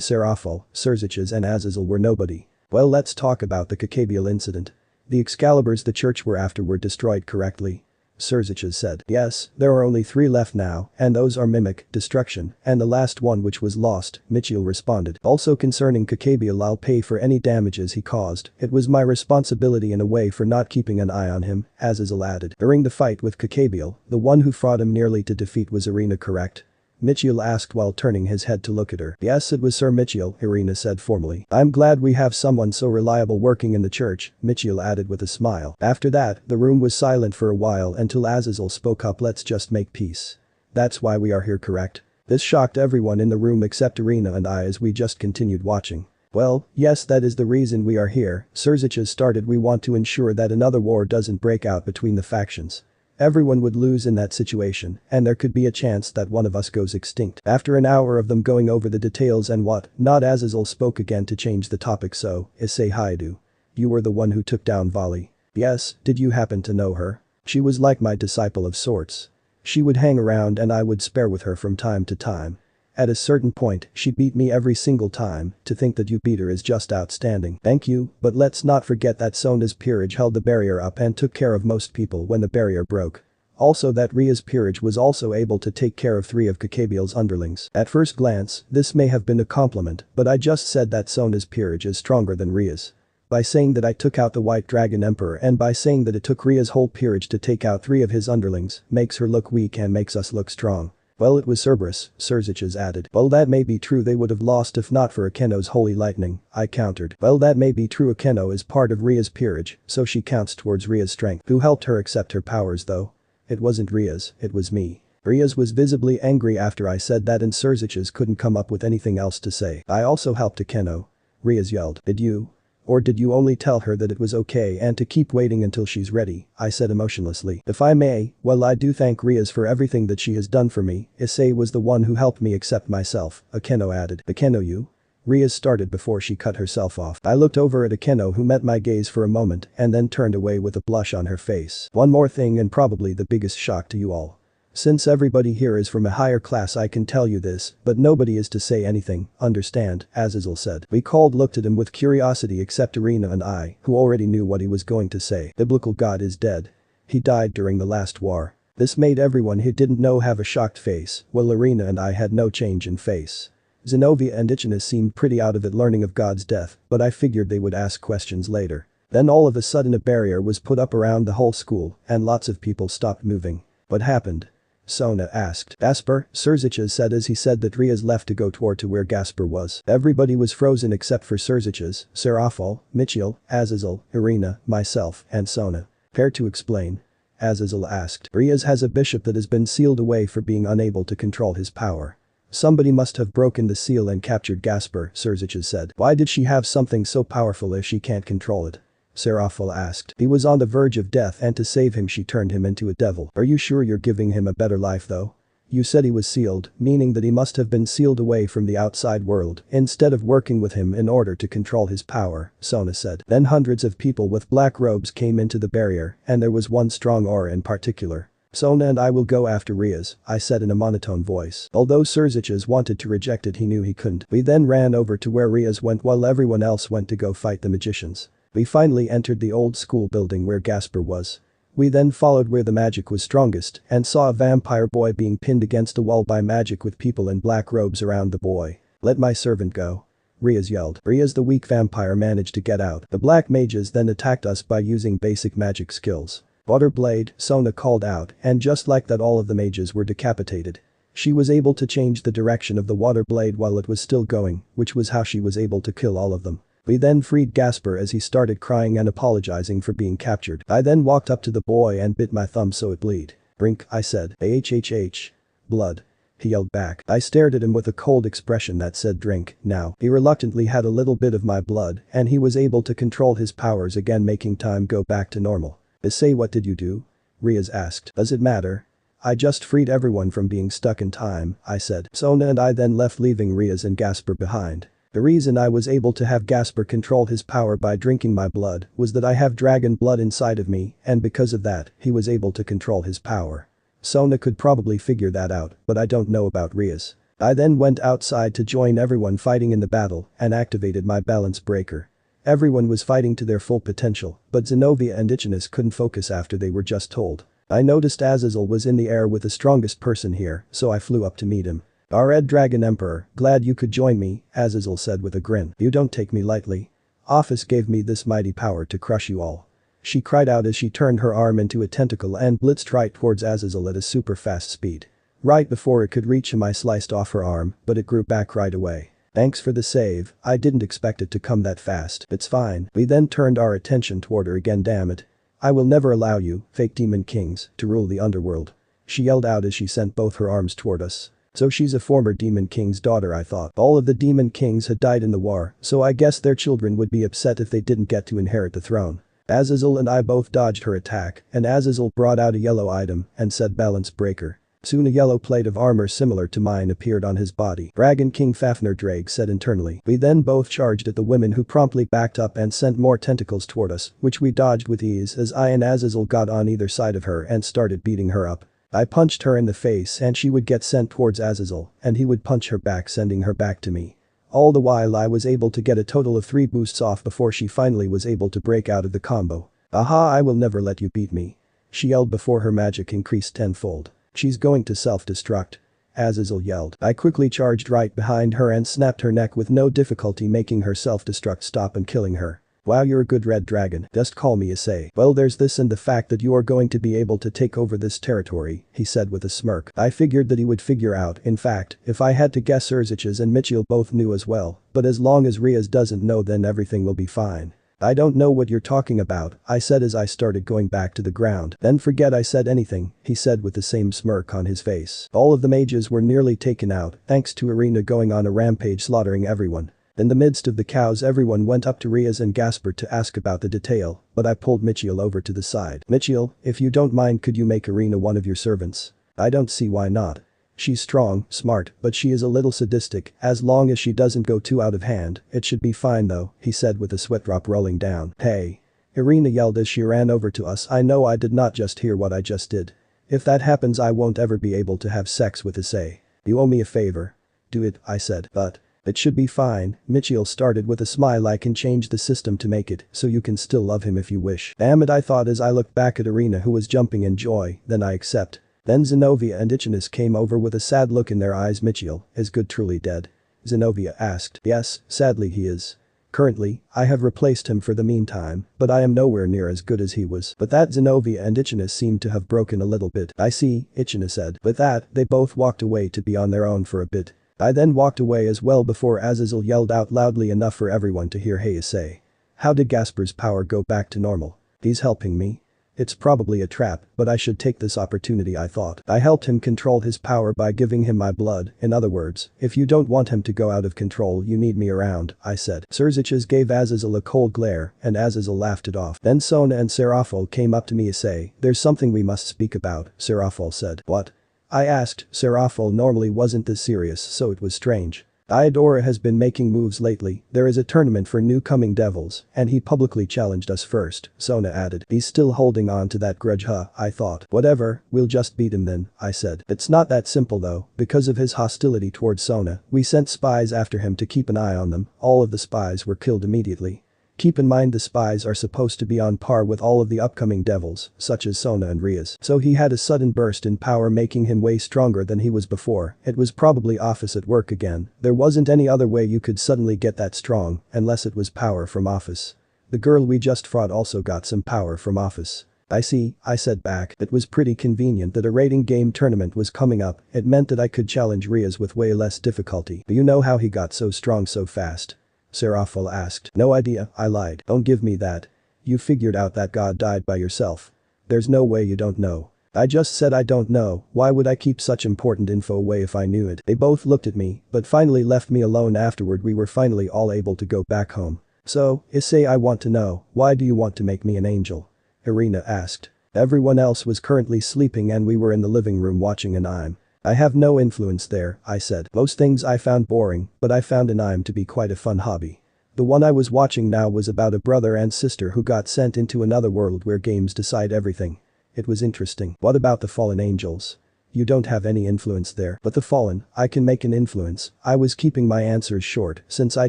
Serafal, Surziches and Azazel were nobody. Well, let's talk about the Kakabiel incident. The Excaliburs the church were after were destroyed, correctly? Surziches said. Yes, there are only 3 left now, and those are Mimic, Destruction, and the last one which was lost, Michiel responded. Also concerning Kakabiel, I'll pay for any damages he caused. It was my responsibility in a way for not keeping an eye on him, Azazel added. During the fight with Kakabiel, the one who fought him nearly to defeat was Irina, correct? Michiel asked while turning his head to look at her. Yes, it was Sir Michiel, Irina said formally. I'm glad we have someone so reliable working in the church, Michiel added with a smile. After that, the room was silent for a while until Azazel spoke up. Let's just make peace. That's why we are here, correct? This shocked everyone in the room except Irina and I as we just continued watching. Well, yes, that is the reason we are here, Serziches started. We want to ensure that another war doesn't break out between the factions. Everyone would lose in that situation, and there could be a chance that one of us goes extinct. After an hour of them going over the details and what not, Azazel spoke again to change the topic. So, Issei Haidu. You were the one who took down Vali. Yes, did you happen to know her? She was like my disciple of sorts. She would hang around and I would spar with her from time to time. At a certain point, she beat me every single time. To think that you beat her is just outstanding. Thank you, but let's not forget that Sona's peerage held the barrier up and took care of most people when the barrier broke. Also that Ria's peerage was also able to take care of 3 of Kakabiel's underlings. At first glance, this may have been a compliment, but I just said that Sona's peerage is stronger than Ria's. By saying that I took out the White Dragon Emperor and by saying that it took Ria's whole peerage to take out 3 of his underlings makes her look weak and makes us look strong. Well, it was Cerberus, Serziches added. Well, that may be true. They would have lost if not for Akeno's holy lightning, I countered. Well, that may be true. Akeno is part of Ria's peerage, so she counts towards Ria's strength. Who helped her accept her powers though? It wasn't Ria's, it was me. Ria's was visibly angry after I said that and Serziches couldn't come up with anything else to say. I also helped Akeno. Ria's yelled. Did you? Or did you only tell her that it was okay and to keep waiting until she's ready? I said emotionlessly. If I may, well, I do thank Ria's for everything that she has done for me. Issei was the one who helped me accept myself, Akeno added. Akeno, you? Ria's started before she cut herself off. I looked over at Akeno, who met my gaze for a moment and then turned away with a blush on her face. One more thing, and probably the biggest shock to you all. Since everybody here is from a higher class, I can tell you this, but nobody is to say anything, understand, Azazel said. We all looked at him with curiosity except Irina and I, who already knew what he was going to say. Biblical God is dead. He died during the last war. This made everyone who didn't know have a shocked face, while Irina and I had no change in face. Zenobia and Ichina seemed pretty out of it learning of God's death, but I figured they would ask questions later. Then all of a sudden a barrier was put up around the whole school and lots of people stopped moving. What happened? Sona asked. Gasper, Serziches said as he said that Ria's left to go toward to where Gasper was. Everybody was frozen except for Serziches, Serafal, Michiel, Azazel, Irina, myself, and Sona. Care to explain? Azazel asked. Ria's has a bishop that has been sealed away for being unable to control his power. Somebody must have broken the seal and captured Gasper, Serziches said. Why did she have something so powerful if she can't control it? Serafal asked. He was on the verge of death and to save him she turned him into a devil. Are you sure you're giving him a better life though? You said he was sealed, meaning that he must have been sealed away from the outside world instead of working with him in order to control his power, Sona said. Then hundreds of people with black robes came into the barrier and there was one strong aura in particular. Sona and I will go after Ria's, I said in a monotone voice. Although Serziches wanted to reject it, he knew he couldn't. We then ran over to where Ria's went while everyone else went to go fight the magicians. We finally entered the old school building where Gasper was. We then followed where the magic was strongest and saw a vampire boy being pinned against a wall by magic with people in black robes around the boy. Let my servant go. Ria's yelled. Ria's the weak vampire managed to get out. The black mages then attacked us by using basic magic skills. Water blade, Sona called out, and just like that all of the mages were decapitated. She was able to change the direction of the water blade while it was still going, which was how she was able to kill all of them. We then freed Gasper as he started crying and apologizing for being captured. I then walked up to the boy and bit my thumb so it bleed. Drink, I said. AHHH. Blood. He yelled back. I stared at him with a cold expression that said drink, now. He reluctantly had a little bit of my blood and he was able to control his powers again, making time go back to normal. Issei, what did you do? Riaz asked. Does it matter? I just freed everyone from being stuck in time, I said. Sona and I then left, leaving Riaz and Gasper behind. The reason I was able to have Gasper control his power by drinking my blood was that I have dragon blood inside of me and because of that, he was able to control his power. Sona could probably figure that out, but I don't know about Riaz. I then went outside to join everyone fighting in the battle and activated my balance breaker. Everyone was fighting to their full potential, but Zenobia and Ichines couldn't focus after they were just told. I noticed Azazel was in the air with the strongest person here, so I flew up to meet him. Our Red Dragon Emperor, glad you could join me, Azazel said with a grin. You don't take me lightly. Office gave me this mighty power to crush you all. She cried out as she turned her arm into a tentacle and blitzed right towards Azazel at a super fast speed. Right before it could reach him I sliced off her arm, but it grew back right away. Thanks for the save, I didn't expect it to come that fast. It's fine. We then turned our attention toward her again, damn it. I will never allow you, fake demon kings, to rule the underworld. She yelled out as she sent both her arms toward us. So she's a former demon king's daughter, I thought. All of the demon kings had died in the war, so I guess their children would be upset if they didn't get to inherit the throne. Azazel and I both dodged her attack, and Azazel brought out a yellow item and said balance breaker. Soon a yellow plate of armor similar to mine appeared on his body. Dragon King Fafnir Drake said internally. We then both charged at the women who promptly backed up and sent more tentacles toward us, which we dodged with ease as I and Azazel got on either side of her and started beating her up. I punched her in the face and she would get sent towards Azazel, and he would punch her back, sending her back to me. All the while I was able to get a total of 3 boosts off before she finally was able to break out of the combo. Aha, I will never let you beat me. She yelled before her magic increased tenfold. She's going to self-destruct. Azazel yelled. I quickly charged right behind her and snapped her neck with no difficulty, making her self-destruct stop and killing her. Wow, you're a good red dragon. Just call me Issei. Well, there's this and the fact that you are going to be able to take over this territory, he said with a smirk. I figured that he would figure out. In fact, if I had to guess, Urzich's and Michiel both knew as well, but as long as Riaz doesn't know, then everything will be fine. I don't know what you're talking about, I said as I started going back to the ground. Then forget I said anything, he said with the same smirk on his face. All of the mages were nearly taken out, thanks to Irina going on a rampage slaughtering everyone. In the midst of the cows, everyone went up to Riaz and Gasper to ask about the detail, but I pulled Michiel over to the side. Michiel, if you don't mind, could you make Irina one of your servants? I don't see why not. She's strong, smart, but she is a little sadistic. As long as she doesn't go too out of hand, it should be fine though, he said with a sweat drop rolling down. Hey. Irina yelled as she ran over to us. I know I did not just hear what I just did. If that happens, I won't ever be able to have sex with Issei. You owe me a favor. Do it, I said. But it should be fine. Michiel started with a smile. I can change the system to make it so you can still love him if you wish. Damn it, I thought as I looked back at Irina, who was jumping in joy. Then I accept. Then Zenobia and Ichinus came over with a sad look in their eyes. Michiel, is good truly dead? Zenobia asked. Yes, sadly he is. Currently, I have replaced him for the meantime, but I am nowhere near as good as he was. But that Zenobia and Ichinus seemed to have broken a little bit. I see, Ichinus said. With that, they both walked away to be on their own for a bit. I then walked away as well before Azazel yelled out loudly enough for everyone to hear. Hey Issei. How did Gasper's power go back to normal? He's helping me. It's probably a trap, but I should take this opportunity, I thought. I helped him control his power by giving him my blood. In other words, if you don't want him to go out of control, you need me around, I said. Urzich's gave Azazel a cold glare, and Azazel laughed it off. Then Sona and Serafal came up to me. Issei, there's something we must speak about, Serafal said. What? I asked. Serafal normally wasn't this serious, so it was strange. Iodora has been making moves lately. There is a tournament for new coming devils, and he publicly challenged us first, Sona added. He's still holding on to that grudge, huh? I thought. Whatever, we'll just beat him then, I said. It's not that simple though. Because of his hostility towards Sona, we sent spies after him to keep an eye on them. All of the spies were killed immediately. Keep in mind the spies are supposed to be on par with all of the upcoming devils, such as Sona and Riaz. So he had a sudden burst in power, making him way stronger than he was before. It was probably office at work again. There wasn't any other way you could suddenly get that strong, unless it was power from office. The girl we just fought also got some power from office. I see, I said back. It was pretty convenient that a rating game tournament was coming up. It meant that I could challenge Riaz with way less difficulty. Do you know how he got so strong so fast? Serafal asked. No idea, I lied. Don't give me that. You figured out that god died by yourself. There's no way you don't know. I just said I don't know. Why would I keep such important info away if I knew it? They both looked at me, but finally left me alone. Afterward we were finally all able to go back home. So, Issei, I want to know, why do you want to make me an angel? Irina asked. Everyone else was currently sleeping and we were in the living room watching anime. I have no influence there, I said. Most things I found boring, but I found anime to be quite a fun hobby. The one I was watching now was about a brother and sister who got sent into another world where games decide everything. It was interesting. What about the fallen angels? You don't have any influence there. But the fallen, I can make an influence. I was keeping my answers short since I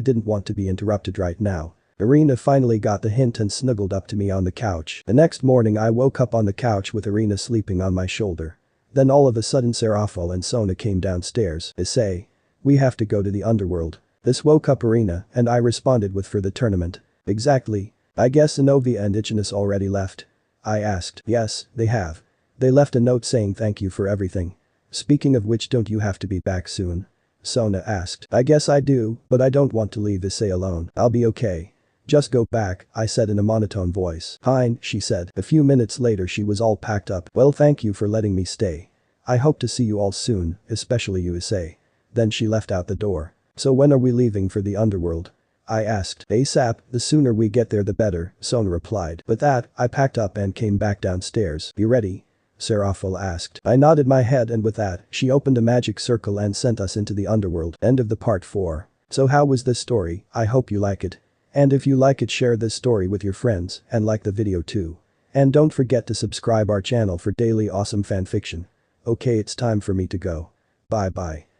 didn't want to be interrupted right now. Irina finally got the hint and snuggled up to me on the couch. The next morning I woke up on the couch with Irina sleeping on my shoulder. Then all of a sudden Serafal and Sona came downstairs. Issei. We have to go to the underworld. This woke up Irina, and I responded with for the tournament. Exactly. I guess Zenobia and Ichinus already left. I asked. Yes, they have. They left a note saying thank you for everything. Speaking of which, don't you have to be back soon? Sona asked. I guess I do, but I don't want to leave Issei alone. I'll be okay. Just go back, I said in a monotone voice. Fine, she said. A few minutes later she was all packed up. Well, thank you for letting me stay. I hope to see you all soon, especially you, Issei. Then she left out the door. So when are we leaving for the underworld? I asked. ASAP, the sooner we get there the better, Sona replied. With that, I packed up and came back downstairs. You ready? Serafal asked. I nodded my head, and with that, she opened a magic circle and sent us into the underworld. End of the part 4. So how was this story? I hope you like it. And if you like it, share this story with your friends and like the video too. And don't forget to subscribe our channel for daily awesome fanfiction. Okay, it's time for me to go. Bye bye.